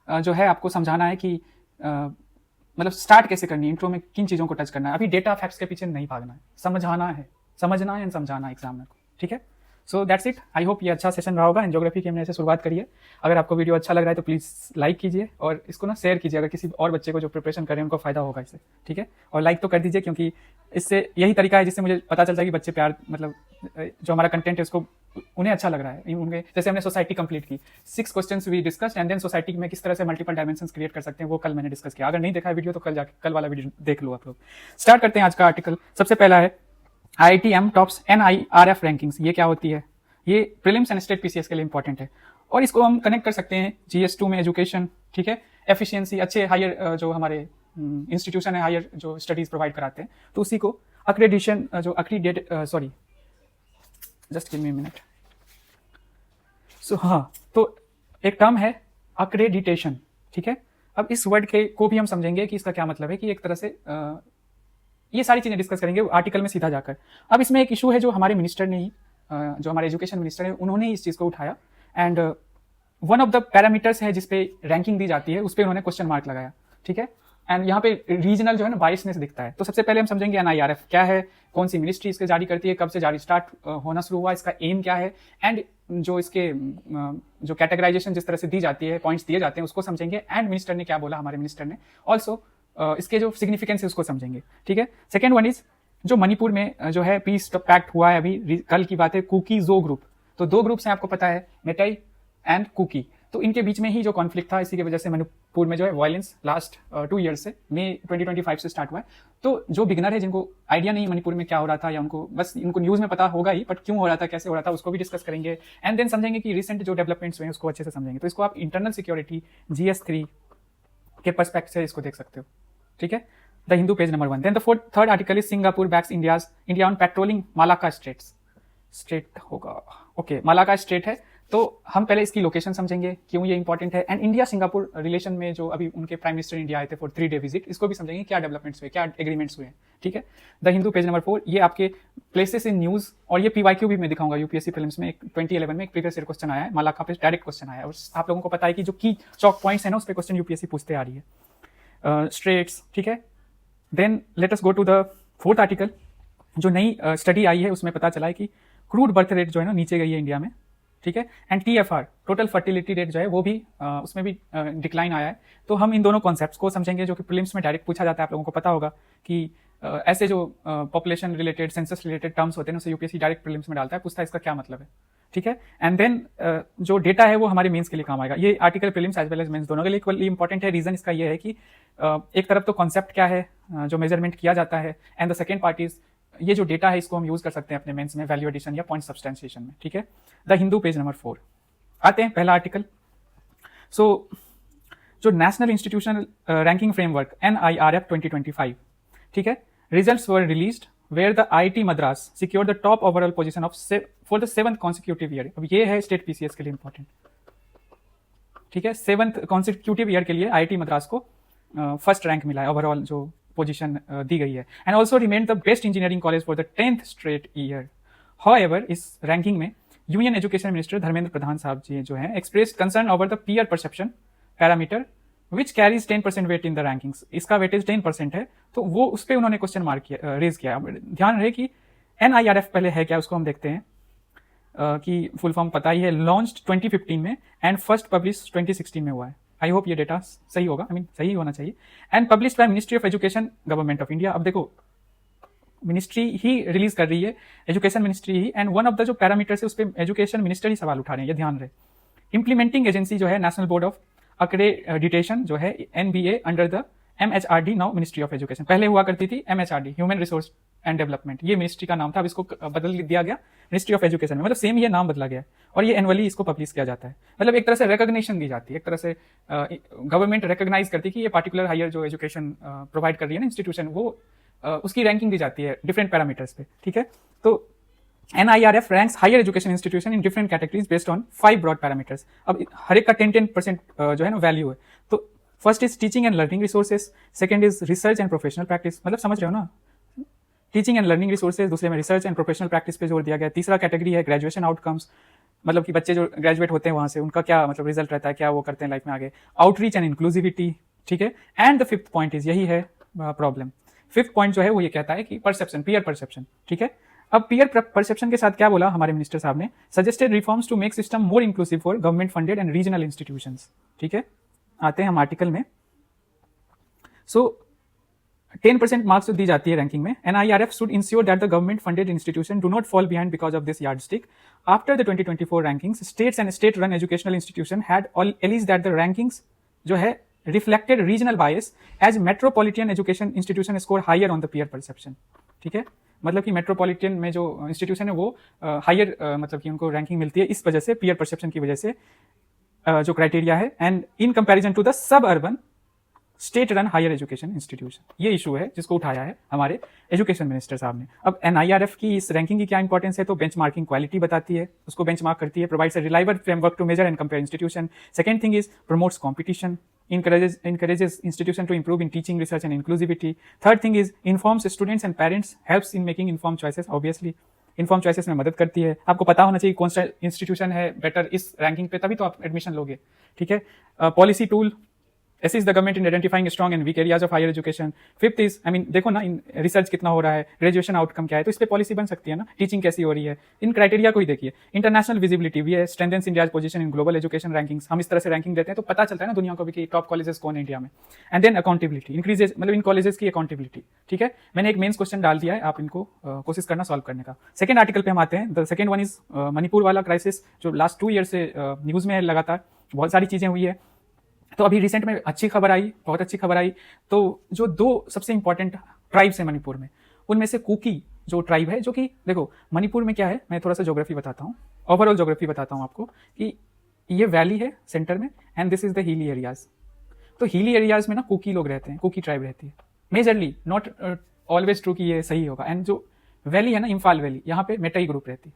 A: जो है आपको समझाना है कि मतलब स्टार्ट कैसे करनी है, इंट्रो में किन चीजों को टच करना है। अभी डेटा फैक्ट्स के पीछे नहीं भागना है, समझना है एंड समझाना है एग्जामिनर को, ठीक है। So that's it. I hope ये अच्छा सेशन रहा होगा। एंजियोग्राफी की हमने ऐसे शुरुआत करी है। अगर आपको वीडियो अच्छा लग रहा है तो प्लीज़ लाइक कीजिए, और इसको ना शेयर कीजिए, अगर किसी और बच्चे को जो प्रिपरेशन कर रहे हैं उनको फायदा होगा इससे, ठीक है। और लाइक तो कर दीजिए, क्योंकि इससे यही तरीका है जिससे मुझे पता चलता है कि बच्चे प्यार, मतलब जो हमारा कंटेंट है उसको उन्हें अच्छा लग रहा है। उनके जैसे हमने सोसाइटी कंप्लीट की, 6 questions we discussed, and then society में किस तरह से मल्टीपल डायमेंशंस क्रिएट कर सकते हैं वो कल मैंने डिस्कस किया। अगर नहीं देखा है वीडियो तो कल वाला वीडियो देख लो आप लोग। स्टार्ट करते हैं आज का आर्टिकल। सबसे पहला है IITM टॉप्स NIRF रैंकिंग्स। ये क्या होती है? ये प्रीलिम्स एंड स्टेट PCS के लिए इंपॉर्टेंट है। और इसको हम कनेक्ट कर सकते हैं GS2 में एजुकेशन, ठीक है, एफिशिएंसी, अच्छे हायर जो हमारे इंस्टीट्यूशन है हायर जो स्टडीज प्रोवाइड कराते हैं, तो उसी को अक्रेडिशन जो accredit sorry just give me a minute. So हाँ, तो एक टर्म है अक्रेडिटेशन, ठीक है। अब इस वर्ड के को भी हम समझेंगे कि इसका क्या मतलब है, कि एक तरह से ये सारी चीजें डिस्कस करेंगे आर्टिकल में सीधा जाकर। अब इसमें एक इशू है जो हमारे मिनिस्टर ने ही जो हमारे एजुकेशन मिनिस्टर है उन्होंने ही इस चीज को उठाया, and one of the parameters है जिसपे रैंकिंग दी जाती है उस पर उन्होंने क्वेश्चन मार्क लगाया, ठीक है। एंड यहाँ पे रीजनल जो है ना बाइसनेस दिखता है। तो सबसे पहले हम समझेंगे NIRF क्या है, कौन सी मिनिस्ट्री इसके जारी करती है, कब से जारी स्टार्ट होना शुरू हुआ, इसका एम क्या है, एंड जो इसके जो कैटेगराइजेशन जिस तरह से दी जाती है, पॉइंट्स दिए जाते हैं उसको समझेंगे, एंड मिनिस्टर ने क्या बोला हमारे मिनिस्टर ने, ऑल्सो इसके जो सिग्निफिकेंस है उसको समझेंगे, ठीक है। सेकेंड वन इज जो मणिपुर में जो है पीस पैक्ट हुआ है अभी कल की बात है, कुकी जो ग्रुप, तो दो ग्रुप्स हैं आपको पता है, मेटाई एंड कुकी, तो इनके बीच में ही जो कॉन्फ्लिक्ट था, इसी की वजह से मणिपुर में जो है वायलेंस लास्ट 2 ईयर से मई 2025 से स्टार्ट हुआ है। तो जो बिगनर है जिनको आइडिया नहीं मणिपुर में क्या हो रहा था, या उनको बस इनको न्यूज में पता होगा ही, बट क्यों हो रहा था, कैसे हो रहा था, उसको भी डिस्कस करेंगे, एंड देन समझेंगे कि रिसेंट जो डेवलपमेंट्स हुए हैं उसको अच्छे से समझेंगे। तो इसको आप इंटरनल सिक्योरिटी GS3 के पर्सपेक्टिव से इसको देख सकते हो, ठीक है। The Hindu page number 1। Then the third article is Singapore backs India on patrolling Malacca Strait होगा, ओके, मालाका स्ट्रेट है। तो हम पहले इसकी लोकेशन समझेंगे, क्यों ये इंपॉर्टेंट है, एंड इंडिया सिंगापुर रिलेशन में जो अभी उनके प्राइम मिनिस्टर इंडिया आए थे फॉर 3 डे विजिट, इसको भी समझेंगे, क्या डेवलपमेंट्स हुए, क्या एग्रीमेंट्स हुए, ठीक है। द हिंदू पेज नंबर 4, ये आपके प्लेसेस इन न्यूज, और ये PYQ भी मैं दिखाऊंगा, यूपीएससी प्रीलिम्स में 2011 में एक प्रीवियस ईयर क्वेश्चन आया है, मालाका पे डायरेक्ट क्वेश्चन आया है, और आप लोगों को पता है कि जो की चौक पॉइंट्स है ना उस पर क्वेश्चन यूपीएससी पूछते आ रही है, स्ट्रेट्स, ठीक है। Then let us go to the fourth article. जो नई स्टडी आई है उसमें पता चला है कि क्रूड बर्थ रेट जो है ना नीचे गई है इंडिया में, ठीक है, and TFR total fertility rate जो है वो भी उसमें भी डिक्लाइन आया है। तो हम इन दोनों कॉन्सेप्ट्स को समझेंगे जो कि प्रीलिम्स में डायरेक्ट पूछा जाता है, आप लोगों को पता होगा कि ऐसे जो population related census related terms होते हैं उसे यूपीएससी डायरेक्ट प्रीलिम्स में डालता है, पूछता है इसका क्या मतलब है, ठीक है। एंड देन जो डेटा है वो हमारे मेंस के लिए काम आएगा। ये article prelims as well as mains दोनों के लिए इक्वली इंपॉर्टेंट है। रीजन इसका ये है कि एक तरफ तो कॉन्सेप्ट क्या है जो मेजरमेंट किया जाता है, and the second part is ये जो डेटा है इसको हम यूज कर सकते हैं अपने मेंस में वैल्यू एडिशन या पॉइंट सब्सटेंशिएशन में, ठीक है। द हिंदू पेज नंबर 4 आते हैं, पहला आर्टिकल। सो जो national institutional ranking framework NIRF 2025, ठीक है, results were released where the IIT Madras secured the top overall position for the 7th consecutive year। अब ये है स्टेट PCS के लिए इंपॉर्टेंट, ठीक है। 7th consecutive year के लिए IIT मद्रास को फर्स्ट रैंक मिला है, ओवरऑल जो पोजीशन दी गई है, and also remain the best engineering college for the 10th straight year. However इस रैंकिंग में union education minister Dharmendra Pradhan साहब जी जो हैं expressed concern over the peer perception parameter which carries 10% weight in the rankings. इसका weightage 10% है, तो वो उस पर उन्होंने क्वेश्चन मार्क किया, रेज किया। ध्यान रहे कि NIRF पहले है क्या, उसको हम देखते हैं कि फुल फॉर्म पता ही है, लॉन्च्ड 2015 में एंड फर्स्ट पब्लिश 2016 में हुआ है। आई होप ये डेटा सही होगा, आई मीन सही होना चाहिए। And publish by ministry of education government of India. अब देखो मिनिस्ट्री ही रिलीज कर रही है, education ministry he, and one of the जो पैरामीटर्स है उस पर एजुकेशन मिनिस्टर ही सवाल उठा रहे हैं, ये ध्यान रहे। इंप्लीमेंटिंग एजेंसी जो है नेशनल बोर्ड ऑफ अक्रेडिटेशन जो है NBA under the MHRD, now ministry of education. पहले हुआ करती थी MHRD, human resource and development, ये मिनिस्ट्री का नाम था, अब इसको बदल दिया गया मिनिस्ट्री ऑफ एजुकेशन में, मतलब सेम ये नाम बदला गया, और ये एनुअली इसको पब्लिश किया जाता है। मतलब एक तरह से रिकॉग्निशन दी जाती है, एक तरह से गवर्नमेंट रिकॉग्नाइज करती है कि ये पार्टिकुलर हायर जो एजुकेशन प्रोवाइड कर रही है ना इंस्टीट्यूशन, वो उसकी रैंकिंग दी जाती है डिफरेंट पैरामीटर्स पे, ठीक है। तो NIRF ranks higher education institution in different categories based on 5 broad parameters। अब हर एक का 10% जो है ना वैल्यू है। तो first is teaching and learning resources, second is research and professional practice, मतलब समझ रहे हो ना, टीचिंग एंड लर्निंग रिसोर्सेज, दूसरे में रिसर्च एंड प्रोफेशनल प्रैक्टिस पे जोर दिया गया। तीसरा कैटेगरी है ग्रेजुएशन आउटकम्स, मतलब कि बच्चे जो ग्रेजुएट होते हैं वहां से उनका क्या मतलब रिजल्ट रहता है, क्या वो करते हैं लाइफ में आगे। आउटरीच एंड इंक्लूसिविटी, ठीक है। And the fifth point is, यही है प्रॉब्लम, फिफ्थ पॉइंट जो है वो ये कहता है कि परसेप्शन, पीयर परसेप्शन, ठीक है। अब पीयर परसेप्शन के साथ क्या बोला हमारे मिनिस्टर साहब ने, suggested reforms to make system more inclusive for government funded and regional institutions, ठीक है। आते हैं हम आर्टिकल में। सो 10% मार्क्स दी जाती है रैंकिंग में। NIRF should ensure that the government funded institution do not fall behind because of this yardstick. After the 2024 rankings, states and state run educational institution had alleged that the rankings जो है reflected regional bias as metropolitan education institution score higher on the peer perception, ठीक है। मतलब कि metropolitan में जो institution है वो हायर मतलब कि उनको रैंकिंग मिलती है, इस वजह से पीयर परसेप्शन की वजह से जो क्राइटेरिया है, and in comparison to the sub urban state run higher education institution, ये इशू है जिसको उठाया है हमारे एजुकेशन मिनिस्टर साहब ने। अब एनआईआरएफ की इस रैंकिंग की क्या इंपॉर्टेंस है, तो बेंचमार्किंग क्वालिटी बताती है, उसको बेंचमार्क करती है, provides a reliable framework to measure and compare institution. Second thing is promotes competition, encourages institution to improve in teaching, research and inclusivity. Third thing is informs students and parents, helps in making informed choices. Obviously inform choices में मदद करती है, आपको पता होना चाहिए कौन सा इंस्टीट्यूशन है बेटर इस रैंकिंग पे, तभी तो आप एडमिशन लोगे, ठीक है। Policy tool assists the government in identifying strong and weak areas of higher education. Fifth is, I mean, देखो ना इन रिसर्च कितना हो रहा है, ग्रेजुएशन आउटकम क्या है, तो इस पे पॉलिसी बन सकती है ना, टीचिंग कैसी हो रही है, इन क्राइटेरिया को ही देखिए। इंटरनेशनल विजिबिलिटी भी है, strengthens India's position in global education rankings, हम इस तरह से रैंकिंग देते हैं तो पता चलता है ना दुनिया को भी कि टॉप कॉलेजेस कौन है इंडिया में। एंड देन अकाउंटेबिलिटी इंक्रीजेज, मतलब इन कॉलेजेस की अकाउंटेबिलिटी, ठीक है। मैंने एक मेन्स क्वेश्चन डाल दिया है, आप इनको कोशिश करना सॉल्व करने का। सेकंड आर्टिकल पे हम आते हैं। The second one is Manipur वाला क्राइसिस, जो लास्ट 2 ईयर से न्यूज में है, लगातार बहुत सारी चीजें हुई है। तो अभी रिसेंट में अच्छी खबर आई, बहुत अच्छी खबर आई। तो जो 2 सबसे इंपॉर्टेंट ट्राइब्स हैं मणिपुर में, उनमें से कुकी जो ट्राइब है, जो कि देखो मणिपुर में क्या है, मैं थोड़ा सा ज्योग्राफी बताता हूँ, ओवरऑल ज्योग्राफी बताता हूँ आपको, कि ये वैली है सेंटर में and this is the hilly areas. तो हिली एरियाज में ना कुकी लोग रहते हैं, कुकी ट्राइब रहती है मेजरली, नॉट ऑलवेज ट्रू कि ये सही होगा। एंड जो वैली है ना, इम्फाल वैली, यहाँ पे मेटाई ग्रुप रहती है,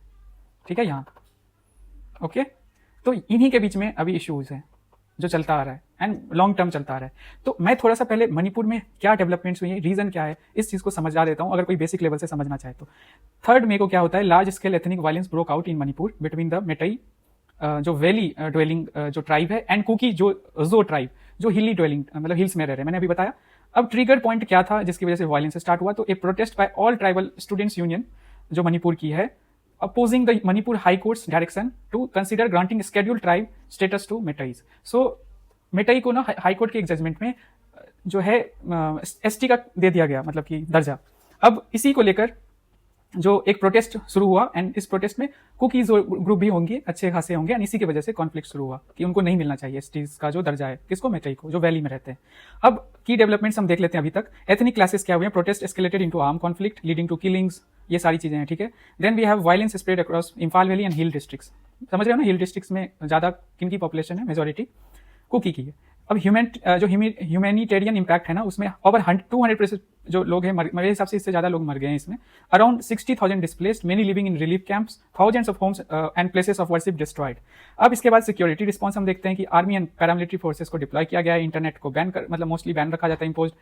A: ठीक है, यहाँ ओके। तो इन्हीं के बीच में अभी इश्यूज है जो चलता आ रहा है एंड लॉन्ग टर्म चलता आ रहा है। तो मैं थोड़ा सा पहले मणिपुर में क्या डेवलपमेंट्स हुई है, रीजन क्या है, इस चीज को समझा देता हूं, अगर कोई बेसिक लेवल से समझना चाहे तो। थर्ड में को क्या होता है, large scale ethnic violence broke out in Manipur between the Meitei जो वैली ड्वेलिंग जो ट्राइब है एंड कुकी जो ट्राइब जो हिली ड्वेलिंग मतलब हिल्स में रह रहे हैं, मैंने अभी बताया। अब ट्रिगर पॉइंट क्या था जिसकी वजह से वायलेंस स्टार्ट हुआ, तो a protest by all tribal students union जो मणिपुर की है, opposing the Manipur High Court's direction to consider granting scheduled tribe status to Metais. So मेटाई को ना हाई कोर्ट के एक जजमेंट में जो है एसटी का दे दिया गया, मतलब कि दर्जा। अब इसी को लेकर जो एक प्रोटेस्ट शुरू हुआ एंड इस प्रोटेस्ट में कुकीज ग्रुप भी होंगे, अच्छे खासे होंगे, एंड इसी की वजह से कॉन्फ्लिक्ट शुरू हुआ कि उनको नहीं मिलना चाहिए एसटीज का जो दर्जा है, किसको, मेटाई को, जो वैली में रहते हैं। अब की डेवलपमेंट्स हम देख लेते हैं अभी तक। एथनिक क्लासेस क्या हुए, protest escalated into arm conflict leading to killings, ये सारी चीजें हैं, ठीक है। Then we have violence spread across Imphal valley and hill districts, समझ रहे हो ना, हिल डिस्ट्रिक्ट्स में ज्यादा किन की पॉपुलेशन है, मेजोरिटी कुकी की है। अब जो ह्यूमैनिटेरियन इम्पैक्ट है ना, उसमें ओवर 200% जो लोग हैं, मेरे हिसाब से इससे ज्यादा लोग मर गए हैं इसमें। Around 60,000 displaced, many living in relief camps, thousands of homes and places of worship destroyed. अब इसके बाद सिक्योरिटी रिस्पॉन्स हम देखते हैं कि आर्मी एंड पैरामिलिट्री फोर्सेस को डिप्लॉय किया गया है, इंटरनेट को बैन कर, मतलब मोस्टली बैन रखा जाता है, इम्पोज,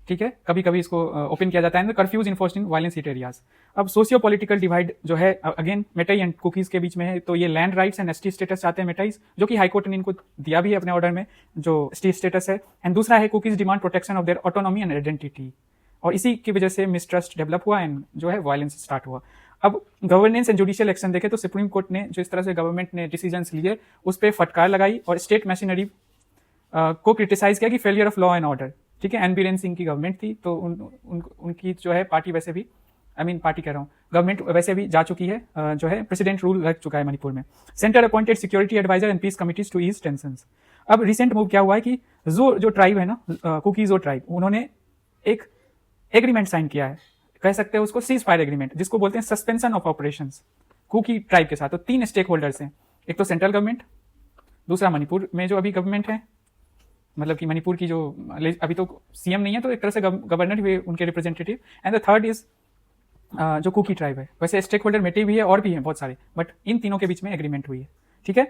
A: ठीक है, कभी कभी इसको ओपन किया जाता है। कर्फ्यूज इन्फोर्स्ड इन वायलेंस हिट एरियाज। अब सोशियो पॉलिटिकल डिवाइड जो है अगेन मेटाई एंड कुकीज के बीच में है, तो ये land rights and ST status चाहते हैं मेटाइज, जो कि हाईकोर्ट ने इनको दिया भी है अपने ऑर्डर में, जो एसटी स्टेटस है। एंड दूसरा है cookies demand protection of their autonomy and identity, और इसी की वजह से मिसट्रस्ट डेवलप हुआ एंड जो है वायलेंस स्टार्ट हुआ। अब गवर्नेंस एंड जुडिशियल एक्शन देखे तो सुप्रीम कोर्ट ने जो इस तरह से गवर्नमेंट ने डिसीजंस लिए उस पर फटकार लगाई और स्टेट मशीनरी को क्रिटिसाइज किया कि failure of law and order, ठीक है। एन बीरेन सिंह की गवर्नमेंट थी, तो उनकी जो है पार्टी वैसे भी, पार्टी कह रहा हूँ, गवर्नमेंट वैसे भी जा चुकी है, जो है प्रेसिडेंट रूल रख चुका है मणिपुर में। Centre appointed security adviser and peace committees to ease tensions. अब रिसेंट मूव क्या हुआ है कि जो ट्राइब है ना, कुकीज ट्राइब, उन्होंने एक एग्रीमेंट साइन किया है, कह सकते हैं उसको सीज फायर एग्रीमेंट, जिसको बोलते हैं suspension of operations, Kuki tribe के साथ। तो 3 स्टेक होल्डर्स हैं, एक तो सेंट्रल गवर्नमेंट, दूसरा मणिपुर में जो अभी गवर्नमेंट है, मतलब कि मणिपुर की जो अभी तो सीएम नहीं है, तो एक तरह से गवर्नर हुए उनके representative, and the third is जो कुकी ट्राइब है। वैसे स्टेक होल्डर मेटे भी है और भी हैं बहुत सारे, बट इन तीनों के बीच में एग्रीमेंट हुई है, ठीक है।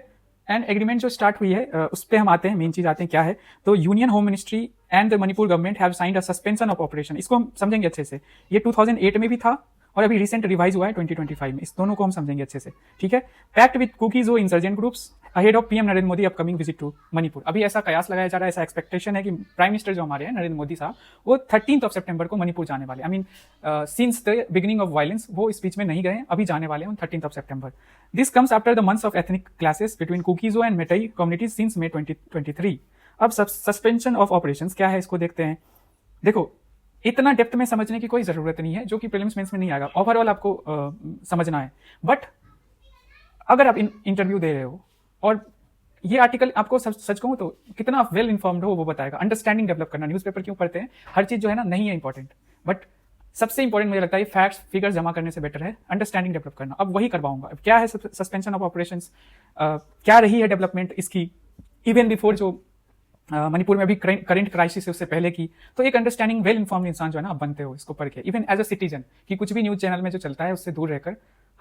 A: एंड एग्रीमेंट जो स्टार्ट हुई है उस पर हम आते हैं, मेन चीज आते हैं क्या है, तो union home ministry and the Manipur government have signed a suspension of operation. इसको हम समझेंगे अच्छे से, ये 2008 में भी था और अभी रिसेंट रिवाइज हुआ है 2025 में, इस दोनों को हम समझेंगे अच्छे से, ठीक है। पैक्ट विद कुकीज वो insurgent groups ahead of PM Narendra Modi upcoming visit to Manipur. अभी ऐसा कयास लगाया जा रहा है, ऐसा एक्सपेक्टेशन है कि प्राइम मिनिस्टर जो हमारे हैं नरेंद्र मोदी साहब, वो 13 सितंबर को मणिपुर जाने वाले, since the beginning of violence वो इस बीच में नहीं गए, अभी जाने वाले हैं 13 सितंबर। This comes after the months of ethnic classes between Kuki-Zo and Meitei communities since May 2023। अब सस्पेंशन ऑफ ऑपरेशंस क्या है, इसको देखते हैं। देखो, इतना डेप्थ में समझने की कोई जरूरत नहीं है, जो कि प्रीलिम्स मेंस में नहीं आएगा, ओवरऑल आपको समझना है। बट अगर आप इंटरव्यू दे रहे हो और ये आर्टिकल आपको सच कहूं तो कितना वेल इन्फॉर्म्ड हो वो बताएगा। अंडरस्टैंडिंग डेवलप करना, न्यूज़पेपर क्यों पढ़ते हैं, हर चीज जो है ना नहीं है इंपॉर्टेंट, बट सबसे इंपॉर्टेंट मुझे लगता है फैक्ट्स फिगर्स जमा करने से बेटर है अंडरस्टैंडिंग डेवलप करना। अब वही करवाऊंगा। क्या है सस्पेंशन ऑफ ऑपरेशंस, क्या रही है डेवलपमेंट इसकी, इवन बिफोर जो मणिपुर में अभी करंट क्राइसिस है उससे पहले की, तो एक अंडरस्टैंडिंग वेल इन्फॉर्म्ड इंसान जो है ना आप बनते हो इसको पढ़ के, इवन एज अ सिटीजन, कि कुछ भी न्यूज चैनल में जो चलता है उससे दूर रहकर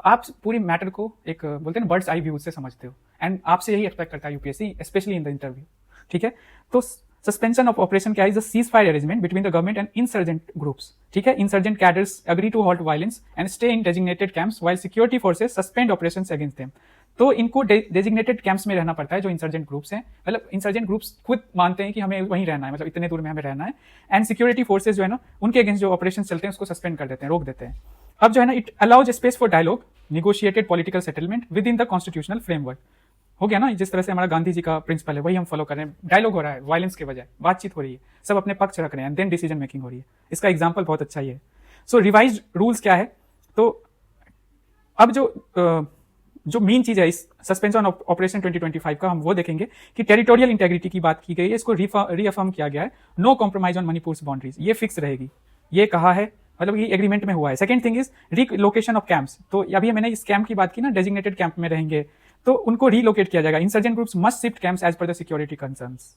A: आप पूरी मैटर को एक बोलते हैं बर्ड्स आई व्यू से समझते हो, एंड आपसे यही एक्सपेक्ट करता है UPSC, especially in the interview. ठीक है, तो सस्पेंशन ऑफ ऑपरेशन क्या है? The cease fire arrangement between the government and insurgent groups. ठीक है, insurgent cadres agree to halt violence and stay in designated camps while security forces suspend operations against them. तो इनको designated camps में रहना पड़ता है जो इंसर्जेंट ग्रुप्स हैं, मतलब इंसर्जेंट ग्रुप्स खुद मानते हैं कि हमें वहीं रहना है, मतलब इतने दूर में हमें रहना है, एंड सिक्योरिटी फोर्सेज जो है ना उनके अगेंस्ट जो ऑपरेशन चलते हैं उसको सस्पेंड कर देते हैं, रोक देते हैं। अब जो है ना it allows space for dialogue, negotiated political settlement within the constitutional framework. हो गया ना, जिस तरह से हमारा गांधी जी का प्रिंसिपल है वही हम फॉलो कर रहे हैं, डायलॉग हो रहा है वायलेंस के बजाय, बातचीत हो रही है, सब अपने पक्ष रख रहे हैं, देन डिसीजन मेकिंग हो रही है। इसका एग्जाम्पल बहुत अच्छा ही है। सो रिवाइज्ड रूल्स क्या है? तो अब जो मेन चीज है इस सस्पेंशन ऑफ ऑपरेशन 2025 का, हम वो देखेंगे कि टेरिटोरियल इंटेग्रिटी की बात की गई है, इसको रीअफर्म किया गया है, no compromise on Manipur boundaries, ये फिक्स रहेगी, ये कहा है, मतलब ये एग्रीमेंट में हुआ है। Second thing is relocation of camps, तो अभी मैंने इस कैंप की बात की ना, डेजिग्नेटेड कैंप में रहेंगे, तो उनको रीलोकेट किया जाएगा। Insurgent groups must shift camps as per the security concerns.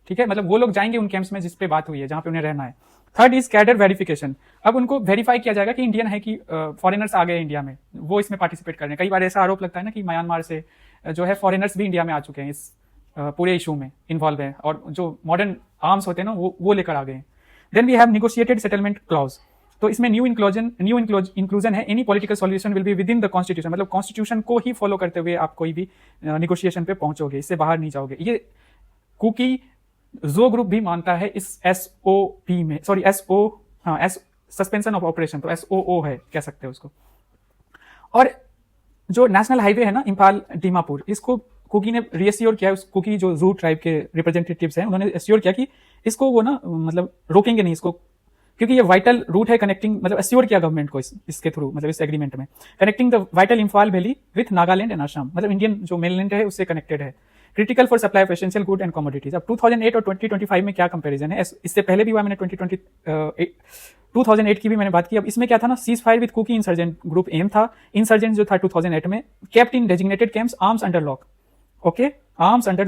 A: ठीक है, मतलब वो लोग जाएंगे उन कैंप्स में जिस पे बात हुई है, जहां पे उन्हें रहना है। थर्ड इज कैडर वेरिफिकेशन, अब उनको वेरीफाई किया जाएगा कि इंडियन है, कि फॉरेनर्स आ गए इंडिया में, वो इसमें पार्टिसिपेट कर रहे हैं। कई बार ऐसा आरोप लगता है ना कि म्यांमार से जो है फॉरेनर्स भी इंडिया में आ चुके हैं, इस पूरे इशू में इन्वॉल्व है, और जो मॉडर्न आर्म्स होते हैं ना वो लेकर आ गए हैं। Then we have negotiated settlement clause, तो इसमें न्यू इंक्लूजन है, any political solution will be within the constitution, मतलब कॉन्स्टिट्यूशन को ही फॉलो करते हुए आप कोई भी निगोशिएशन पे पहुंचोगे, इससे बाहर नहीं जाओगे। ये कुकी जो ग्रुप भी मानता है इस एसओपी में, सॉरी एसओ, हाँ एस सस्पेंशन ऑफ ऑपरेशन, तो एसओओ है कह सकते हो उसको। और जो नेशनल हाईवे है ना इम्फाल दीमापुर, इसको कुकी ने रीएश्योर किया है, उस कुकी जो जू ट्राइब के रिप्रेजेंटेटिव्स हैं उन्होंने एश्योर किया कि इसको वो ना मतलब रोकेंगे नहीं इसको, क्योंकि ये वाइटल रूट है कनेक्टिंग, मतलब एश्योर किया गवर्नमेंट को इसके थ्रू, मतलब इस एग्रीमेंट में, connecting the vital Imphal valley with Nagaland and Assam, मतलब इंडियन जो मेनलैंड है उससे कनेक्टेड है, critical for supply of essential good and commodities. अब 2008 और 2025 में क्या कंपैरिजन है? इससे पहले भी हुआ, मैंने 2008 की भी मैंने बात की। अब इसमें क्या था ना, cease fire with Kuki insurgent group एम था, इंसर्जेंट जो था 2008 में kept in designated camps, arms under lock, okay, arms under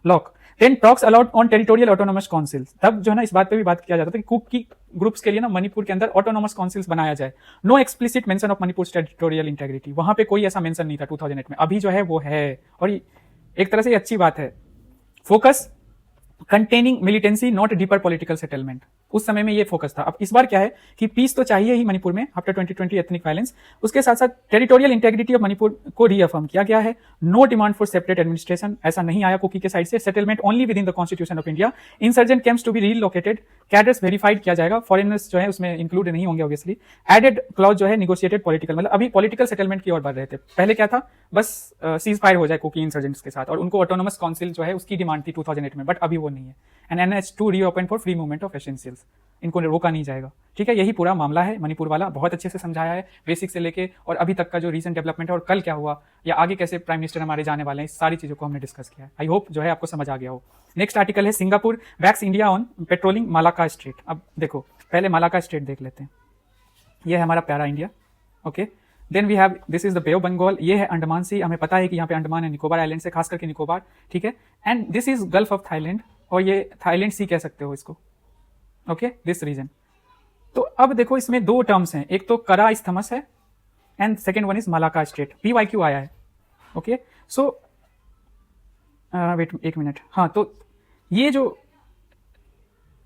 A: lock. Then talks allowed on territorial autonomous council, तब जो है ना इस बात पे भी बात किया जाता था कि कुकी ग्रुप्स के लिए ना मणिपुर के अंदर ऑटोनोमस काउंसिल्स बनाया जाए। No explicit mention of Manipur territorial integrity, वहां पे कोई ऐसा मेंशन नहीं था 2008 में, अभी जो है वो है, और एक तरह से अच्छी बात है। Focus containing militancy not deeper political settlement, उस समय में ये फोकस था। अब इस बार क्या है कि पीस तो चाहिए ही मणिपुर में आफ्टर 2020 एथनिक वायलेंस, उसके साथ साथ टेरिटोरियल इंटेग्रिटी ऑफ मणिपुर को रीअफर्म किया गया है। No demand for separate administration, ऐसा नहीं आया कुकी के साइड से। Settlement only within the constitution of India. Insurgent camps to be relocated, cadres verified किया जाएगा, फॉरेनर्स जो है उसमें इंक्लूड नहीं होंगे ऑब्वियसली। एडेड क्लॉज जो है निगोशिएटेड पॉलिटिकल, मतलब अभी पॉलिटिकल सेटलमेंट की ओर बढ़ रहे थे, पहले क्या था बस सीज फायर हो जाए कुकी इंसर्जेंट्स के साथ, और उनको ऑटोनोमस काउंसिल जो है उसकी डिमांड थी 2008 में, बट अभी वो नहीं है। And NH2 reopen for free movement of essentials, इनको रोका नहीं जाएगा। ठीक है, यही पूरा मामला है मणिपुर वाला, बहुत अच्छे से समझाया है बेसिक से लेके और अभी तक का जो रीसेंट डेवलपमेंट है, और कल क्या हुआ या आगे कैसे प्राइम मिनिस्टर हमारे जाने वाले हैं, इस सारी चीजों को हमने डिस्कस किया है। आई होप जो है आपको समझ आ गया हो। नेक्स्ट आर्टिकल है Singapore backs India on patrolling Malacca Strait. अब देखो पहले मालाका स्ट्रेट देख लेते हैं, ये है हमारा प्यारा India, okay. Then we have this is the Bay of Bengal, ये है अंडमान सी, हमें पता है कि यहाँ पे अंडमान है निकोबार आइलैंड से, खास करके निकोबार, ठीक है। And this is gulf of Thailand, और ये थाईलैंड सी कह सकते हो इसको, ओके, दिस रीजन। तो अब देखो इसमें दो टर्म्स हैं, एक तो करा इस्थमस है and second one is Malacca straight. PYQ आया है, ओके। सो वेट एक मिनट, हाँ, तो ये जो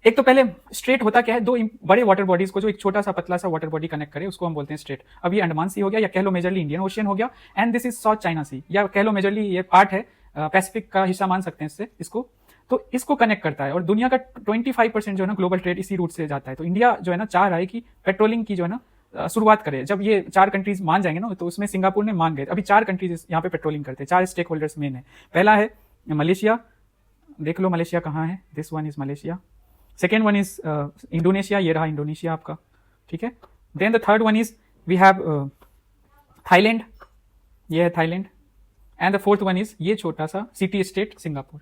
A: एक तो पहले स्ट्रेट होता क्या है, दो बड़े वाटर बॉडीज को जो एक छोटा सा पतला सा वाटर बॉडी कनेक्ट करे उसको हम बोलते हैं स्ट्रेट। अब ये अंडमान सी हो गया, या कह लो मेजरली इंडियन ओशियन हो गया, and this is South China Sea, या कह लो मेजरली ये पार्ट है पैसिफिक का हिस्सा मान सकते हैं इससे इसको। तो इसको कनेक्ट करता है, और दुनिया का 25% जो है ना ग्लोबल ट्रेड इसी रूट से जाता है। तो इंडिया जो है ना चाह रहा है कि पेट्रोलिंग की जो है ना शुरुआत करे। जब ये 4 कंट्रीज मान जाएंगे ना, तो उसमें सिंगापुर ने मान गए, अभी 4 कंट्रीज यहाँ पे पेट्रोलिंग करते हैं, 4 स्टेक होल्डर्स मेन है। पहला है मलेशिया, देख लो मलेशिया कहाँ है, this one is Malaysia. Second one is Indonesia, ये रहा इंडोनेशिया आपका, ठीक है। Then the third one is we have Thailand, ये है Thailand. And the fourth one is ये छोटा सा सिटी स्टेट सिंगापुर,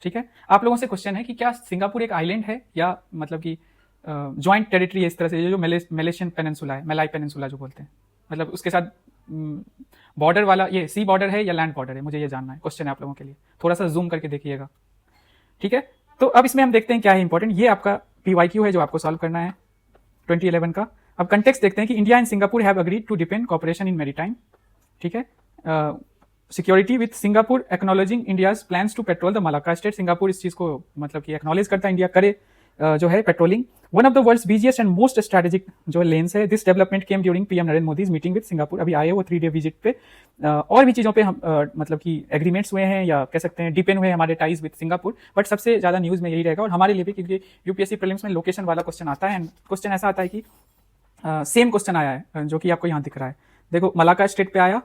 A: ठीक है। आप लोगों से क्वेश्चन है कि क्या सिंगापुर एक आइलैंड है या मतलब कि ज्वाइंट टेरिटरी है, इस तरह से, ये जो मलेशियन पेनिनसुला है, मलाई पेनिनसुला जो बोलते हैं, मतलब उसके साथ बॉर्डर वाला ये सी बॉर्डर है या लैंड बॉर्डर है, मुझे ये जानना है, क्वेश्चन है आप लोगों के लिए, थोड़ा सा जूम करके देखिएगा, ठीक है। तो अब इसमें हम देखते हैं क्या है इंपॉर्टेंट, ये आपका PYQ है जो आपको सॉल्व करना है 2011 का। अब कंटेक्स्ट देखते हैं कि India and Singapore have agreed to deepen cooperation in maritime, ठीक है, security with Singapore acknowledging India's plans to patrol the Malacca Strait. Singapore इस चीज को मतलब कि एक्नॉलेज करता है इंडिया करे जो है patrolling. One of the world's busiest and most strategic जो लेन्स है। This development came during PM Narendra Modi meeting with Singapore. अभी आए वो 3 डे विजिट पे। और भी चीजों पे हम मतलब कि एग्रीमेंट्स हुए हैं या कह सकते हैं डिपेंड हुए हमारे टाइज विद सिंगापुर, बट सबसे ज्यादा न्यूज में यही रहेगा और हमारे लिए भी, क्योंकि UPSC प्रीलिम्स में लोकेशन वाला क्वेश्चन आता है एंड क्वेश्चन ऐसा आता है कि सेम क्वेश्चन आया है जो कि आपको यहाँ दिख रहा है, देखो मलाक्का स्ट्रेट पे आया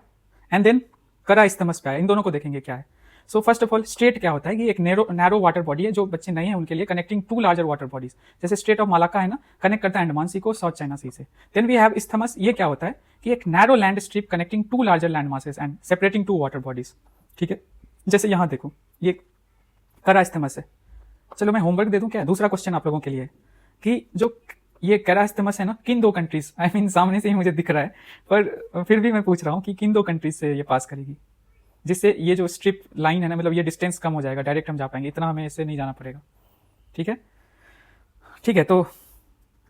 A: एंड देन करा इस्तमस पे आया, इन दोनों को देखेंगे क्या है। So first of all straight क्या होता है कि एक नैरो वाटर बॉडी है, जो बच्चे नहीं हैं उनके लिए कनेक्टिंग 2 लार्जर वाटर बॉडीज, जैसे स्ट्रेट ऑफ मलाक्का है ना, कनेक्ट करता है अंडमान सी को साउथ चाइना सी से। देन वी हैव इस्थमस, ये क्या होता है कि एक narrow land strip connecting 2 larger land masses and separating 2 water bodies, ठीक है। जैसे यहाँ देखो ये करा इस्थमस है। चलो मैं होमवर्क दे दूं क्या, दूसरा क्वेश्चन आप लोगों के लिए कि जो ये करा इस्थमस है ना, किन 2 कंट्रीज, आई मीन सामने से ही मुझे दिख रहा है पर फिर भी मैं पूछ रहा हूँ कि किन 2 कंट्रीज से ये पास करेगी, जिससे ये जो स्ट्रिप लाइन है ना, मतलब ये डिस्टेंस कम हो जाएगा, डायरेक्ट हम जा पाएंगे, इतना हमें इससे नहीं जाना पड़ेगा, ठीक है। ठीक है, तो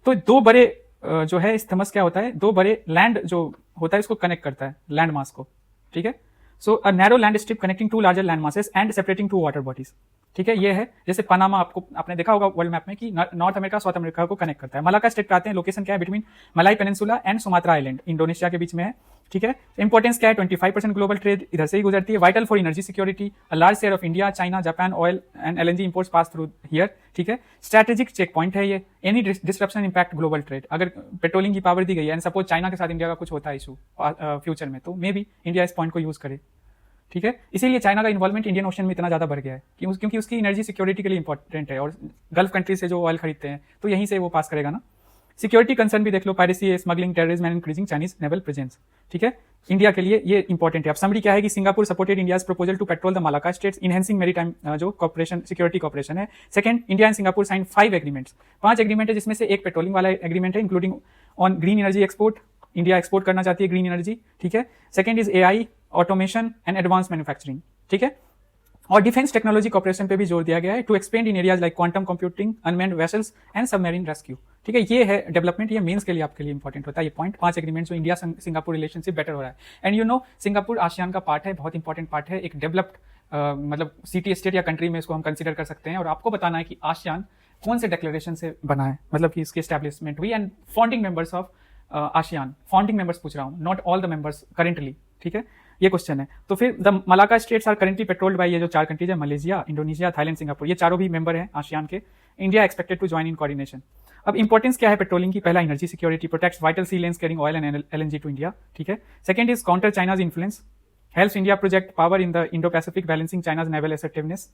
A: 2 बड़े जो है इस्थमस क्या होता है, 2 बड़े लैंड जो होता है इसको कनेक्ट करता है लैंड मास को, ठीक है। So a narrow land strip connecting 2 larger land masses and separating 2 water bodies, ठीक है। ये है जैसे पनामा, आपने देखा होगा वर्ल्ड मैप में कि नॉर्थ अमेरिका साउथ अमेरिका को कनेक्ट करता है। मलाक्का स्ट्रेट पे आते हैं, लोकेशन क्या है, बिटवीन मलाई peninsula and Sumatra island, Indonesia के बीच में है, ठीक है। इंपॉर्टेंस क्या है, 25% ग्लोबल ट्रेड इधर से ही गुजरती है। Vital for energy security, a large share of India, China, Japan oil and LNG imports pass through here, ठीक है। स्ट्रेटेजिक चेक पॉइंट है ये, any disruption impact global trade, अगर पेट्रोलिंग की पावर दी गई है एंड सपोज चाइना के साथ इंडिया का कुछ होता है इशू फ्यूचर में, तो मे बी इंडिया इस पॉइंट को यूज करे, ठीक है। इसीलिए चाइना का इन्वॉल्वमेंट इंडियन ओशन में इतना ज्यादा बढ़ गया है क्योंकि उसकी एनर्जी सिक्योरिटी के लिए इंपॉर्टेंट है और गल्फ कंट्री से जो ऑयल खरीदते हैं तो यहीं से वो पास करेगा ना। सिक्योरिटी कंसर्न भी देख लो, piracy, smuggling, terrorism and increasing Chinese naval presence, ठीक है। इंडिया के लिए ये इंपॉर्टेंट है। अब समरी क्या है कि Singapore supported India's proposal to patrol the Malacca Straits, enhancing maritime जो कॉर्पोरेशन सिक्योरिटी कॉर्पोरेशन है। Second, India and Singapore sign 5 agreements, 5 agreement है, जिसमें से एक पेट्रोलिंग वाला एग्रीमेंट है, including on green energy export, India export करना चाहती है ग्रीन एनर्जी, ठीक है। Second is AI, automation and advance manufacturing, ठीक है। और डिफेंस टेक्नोलॉजी कॉर्पोरेशन पे भी जोर दिया गया है, to expand in areas like quantum computing, unmanned vessels and submarine rescue, ठीक है। ये है डेवलपमेंट, ये मेंस के लिए आपके लिए इंपॉर्टेंट होता है ये पॉइंट, 5 एग्रीमेंट जो इंडिया सिंगापुर रिलेशनशिप बेटर हो रहा है। And you know Singapore ASEAN का पार्ट है, बहुत इंपॉर्टेंट पार्ट है, एक डेवलप्ड मतलब सिटी स्टेट या कंट्री में इसको हम कंसिडर कर सकते हैं। और आपको बताना है कि आसियान कौन से डिक्लेरेशन से बना है, मतलब कि इसकी एस्टेब्लिशमेंट हुई and founding members of ASEAN, founding members पूछ रहा हूँ, not all the members currently, ठीक है, ये क्वेश्चन है। तो फिर the Malacca straits are currently patrolled by ये जो 4 कंट्रीज है, मलेशिया, इंडोनेशिया, थाईलैंड, सिंगापुर, ये चारों भी मेंबर हैं आसियान के। India expected to join in coordination. अब इंपॉर्टेंस क्या है पेट्रोलिंग की, पहला energy security, protects vital sea lanes carrying oil and LNG to India, ठीक है। Second is counter China's influence, helps India project power in the Indo Pacific, balancing China's naval assertiveness.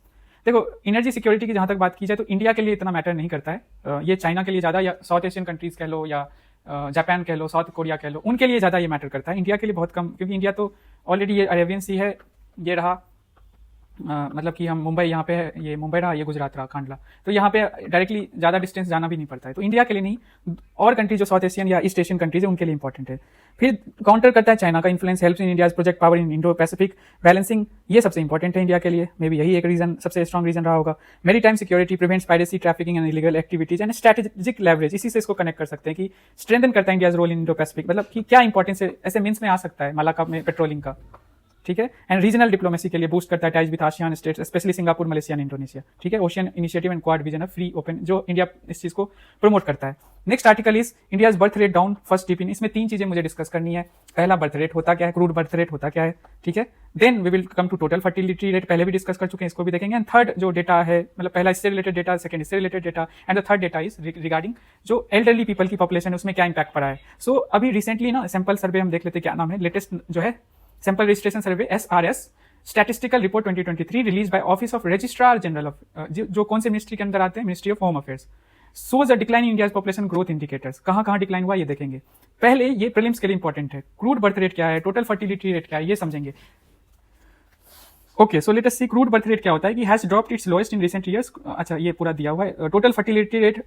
A: देखो energy security की जहां तक बात की जाए तो इंडिया के लिए इतना मैटर नहीं करता है, ये चाइना के लिए ज्यादा, या साउथ एशियन कंट्रीज कह लो, या जापान कह लो, साउथ कोरिया कह लो, उनके लिए ज्यादा ये मैटर करता है। इंडिया के लिए बहुत कम, क्योंकि इंडिया तो ऑलरेडी ये अरेबियन सी है, ये रहा मतलब कि हम मुंबई यहाँ पे है, ये मुंबई रहा, ये गुजरात रहा, खांडला, तो यहाँ पे डायरेक्टली ज्यादा डिस्टेंस जाना भी नहीं पड़ता है। तो इंडिया के लिए नहीं, और कंट्री जो साउथ एशियन या ईस्ट एशियन कंट्रीज है उनके लिए इंपॉर्टेंट है। फिर काउंटर करता है चाइना का influence, helps in India's project power in Indo Pacific, balancing, ये सबसे इंपॉर्टेंट है इंडिया के लिए, मे बी यही एक रीजन, सबसे स्ट्रॉन्ग रीजन रहा होगा। Maritime security, prevents piracy, trafficking and illegal activities and strategic leverage, इसी से इसको कनेक्ट कर सकते हैं कि स्ट्रेंथन करता है India's role in Indo Pacific, मतलब कि क्या इंपॉर्टेंस है, ऐसे मीन्स में आ सकता है मलाक्का में पेट्रोलिंग का, ठीक है। एंड रीजनल डिप्लोमेसी के लिए बूस्ट करता है ties with ASEAN states, specially Singapore, Malaysia and Indonesia, ठीक है। Ocean initiative and Quad vision of free open, जो इंडिया इस चीज को प्रमोट करता है। Next article is India's birth rate down first dip in, इसमें 3 चीजें मुझे डिस्कस करनी है। पहला बर्थ रेट होता क्या है, क्रूड बर्थ रेट होता क्या है, ठीक है। Then we will come to total fertility rate, पहले भी डिस्कस कर चुके हैं, इसको भी देखेंगे। एंड थर्ड जो डेटा है, मतलब पहला इससे रिलेटेड डेटा, सेकंड इससे related data, and the third data is regarding जो एल्डरली पीपल की पॉपुलेशन है उसमें क्या इंपैक्ट पड़ा है। सो अभी रिसेंटली ना सैंपल सर्वे हम देख लेते हैं, क्या नाम है लेटेस्ट जो है sample registration survey, SRS statistical report 2023 release by office of registrar general of, जो कौन से मिनिस्ट्री के अंदर आते हैं, ministry of home affairs, shows a decline in India's population growth indicators, कहां डिक्लाइन हुआ ये देखेंगे। पहले ये प्रीलिम्स के लिए इंपॉर्टेंट है, क्रूड बर्थ रेट क्या है, टोटल फर्टिलिटी रेट क्या है, ये समझेंगे। ओके, सो लेट अस सी क्रूड बर्थ रेट क्या होता है कि has dropped it's lowest in recent years, अच्छा ये पूरा दिया हुआ है। Total fertility rate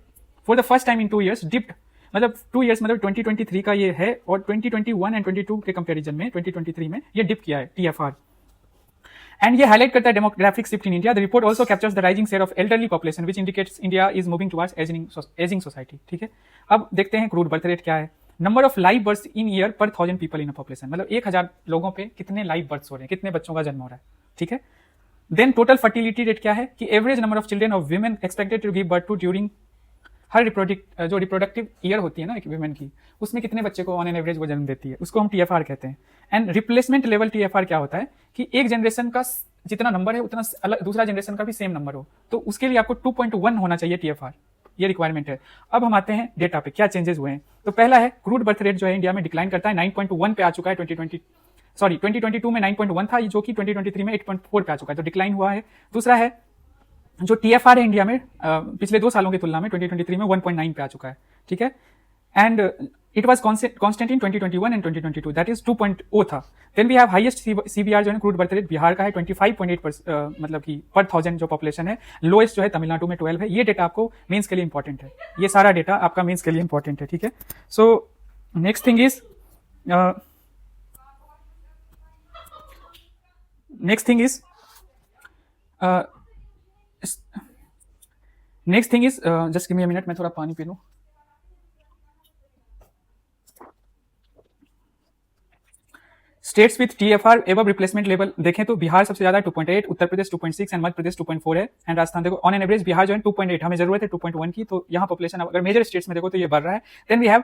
A: for the first time in 2 years dipped मतलब 2 ईयर्स मतलब 2023 का ये है, और 2021 एंड 22 के कंपैरिजन में 2023 में ये डिप किया है TFR। एंड ये हाईलाइट करता है demographic shift in India. The report also captures the rising share of elderly population which indicates India is moving towards ageing society. ठीक है, अब देखते हैं क्रूड बर्थ रेट क्या है। Number of live birth in year पर 1000 people in a population, मतलब 1000 लोगों पे कितने लाइव बर्थ हो रहे हैं, कितने बच्चों का जन्म हो रहा है। ठीक है, देन टोटल फर्टिलिटी रेट क्या है कि average number of children of women expected to give birth to during her reproductive year होती है ना एक वीमेन की, उसमें कितने बच्चे को ऑन एन एवरेज वो जन्म देती है, उसको हम TFR कहते हैं। एंड रिप्लेसमेंट लेवल TFR क्या होता है कि एक जनरेशन का जितना नंबर है उतना दूसरा जनरेशन का भी सेम नंबर हो, तो उसके लिए आपको 2.1 होना चाहिए TFR, ये रिक्वायरमेंट है। अब हम आते हैं डेटा पे क्या चेंजेस हुए हैं। तो पहला है क्रूड बर्थ रेट जो है इंडिया में डिक्लाइन करता है, 9.1 पे आ चुका है 2022 में 9.1 था, जो कि 2023 में 8.4 पे आ चुका है, तो डिक्लाइन हुआ है। दूसरा है जो TFR है इंडिया में पिछले 2 सालों की तुलना में 2023 में 1.9 पे आ चुका है। ठीक है, and it was constant in 2021 and 2022, that is 2.0 था। Then we have highest CBR जो है क्रूड बर्थ रेट बिहार का है 25.8 मतलब कि पर 1000 जो पॉपुलेशन है। लोएस्ट जो है तमिलनाडु में 12 है। ये डेटा आपको मेंस के लिए इंपॉर्टेंट है, ये सारा डेटा आपका मेंस के लिए इंपॉर्टेंट है। ठीक है, so next thing is just give me a minute, मैं थोड़ा पानी पी लूं। States with TFR above replacement level देखें तो बिहार सबसे ज्यादा 2.8, उत्तर प्रदेश 2.6 एंड मध्य प्रदेश 2.4 है, एंड राजस्थान देखो ऑन एन एवरेज बिहार जो है 2.8, हमें जरूरत है 2.1 की, तो यहाँ पॉपुलेशन अगर मेजर स्टेट्स में देखो तो ये बढ़ रहा है। देन वी हैव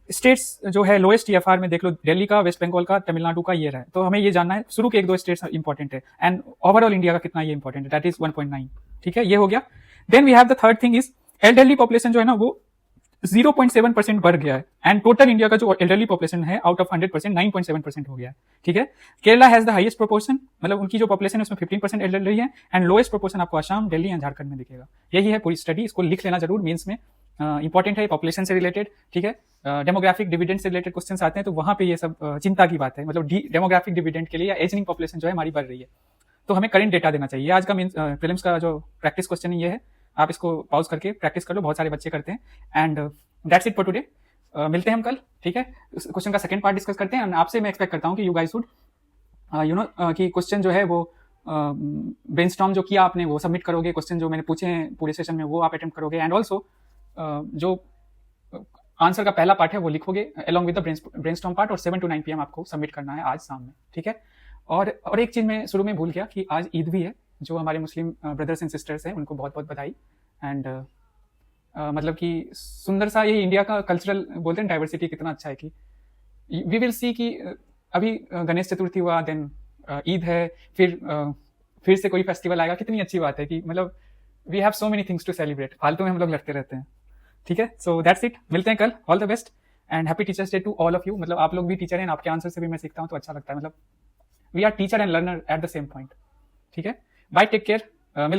A: स्टेट्स जो है लोएस्ट TFR में देख लो, दिल्ली का, वेस्ट बंगाल का, तमिलनाडु का, ये रहा है। तो हमें ये जानना है शुरू के 1-2 स्टेट्स इंपॉर्टेंट है, एंड ओवरऑल इंडिया का कितना ये इंपॉर्टेंट है, दैट इज 1.9। ठीक है, ये हो गया। Then we have the third thing is elderly population जो है ना वो 0.7% बढ़ गया है, एंड टोटल इंडिया का जो एल्डरली पॉपुलेशन है आउट ऑफ 100% 9.7% हो गया है। ठीक है, Kerala has the highest proportion, मतलब उनकी जो पॉपुलेशन है उसमें 15% एल्डरली है, एंड लोएस्ट प्रोपोर्शन आपको असम, दिल्ली एंड झारखंड में दिखेगा। यही है पूरी स्टडी, इसको लिख लेना जरूर, मीन्स में इंपॉर्टेंट है, पॉपुलेशन से रिलेटेड। ठीक है, डेमोग्राफिक डिविडेंड से रिलेटेड क्वेश्चन आते हैं तो वहां पे ये सब चिंता की बात है, मतलब डेमोग्राफिक डिविडेंड के लिए या एजिंग पॉपुलेशन जो है हमारी बढ़ रही है, तो हमें करंट डेटा देना चाहिए। आज का प्रीलिम्स का जो प्रैक्टिस क्वेश्चन ये है, आप इसको पॉज करके प्रैक्टिस कर लो, बहुत सारे बच्चे करते हैं। And that's it for today, मिलते हैं हम कल। ठीक है, क्वेश्चन का सेकंड पार्ट डिस्कस करते हैं। आपसे मैं एक्सपेक्ट करता हूँ कि यू गाइस वुड कि क्वेश्चन जो है वो ब्रेनस्टॉर्म जो किया आपने वो सबमिट करोगे, क्वेश्चन जो मैंने पूछे हैं पूरे सेशन में वो आप अटेम्प्ट करोगे, एंड ऑल्सो जो आंसर का पहला पार्ट है वो लिखोगे along with the brainstorm part, और 7 to 9 PM आपको सबमिट करना है आज शाम में। ठीक है, और एक चीज मैं शुरू में भूल गया कि आज ईद भी है, जो हमारे मुस्लिम ब्रदर्स एंड सिस्टर्स हैं उनको बहुत बहुत बधाई। एंड मतलब कि सुंदर सा ये इंडिया का कल्चरल बोलते हैं डाइवर्सिटी कितना अच्छा है कि वी विल सी कि अभी गणेश चतुर्थी हुआ, देन ईद है, फिर से कोई फेस्टिवल आएगा, कितनी अच्छी बात है कि मतलब we have so many things to celebrate, फालतू में हम लोग लड़ते रहते हैं। ठीक है, सो दैट्स इट, मिलते हैं कल, all the best and happy teachers day to all of you. मतलब आप लोग भी टीचर हैं, आपके आंसर से भी मैं सीखता हूँ तो अच्छा लगता है, मतलब we are teacher and learner at the same point. ठीक है, बाय, टेक केयर,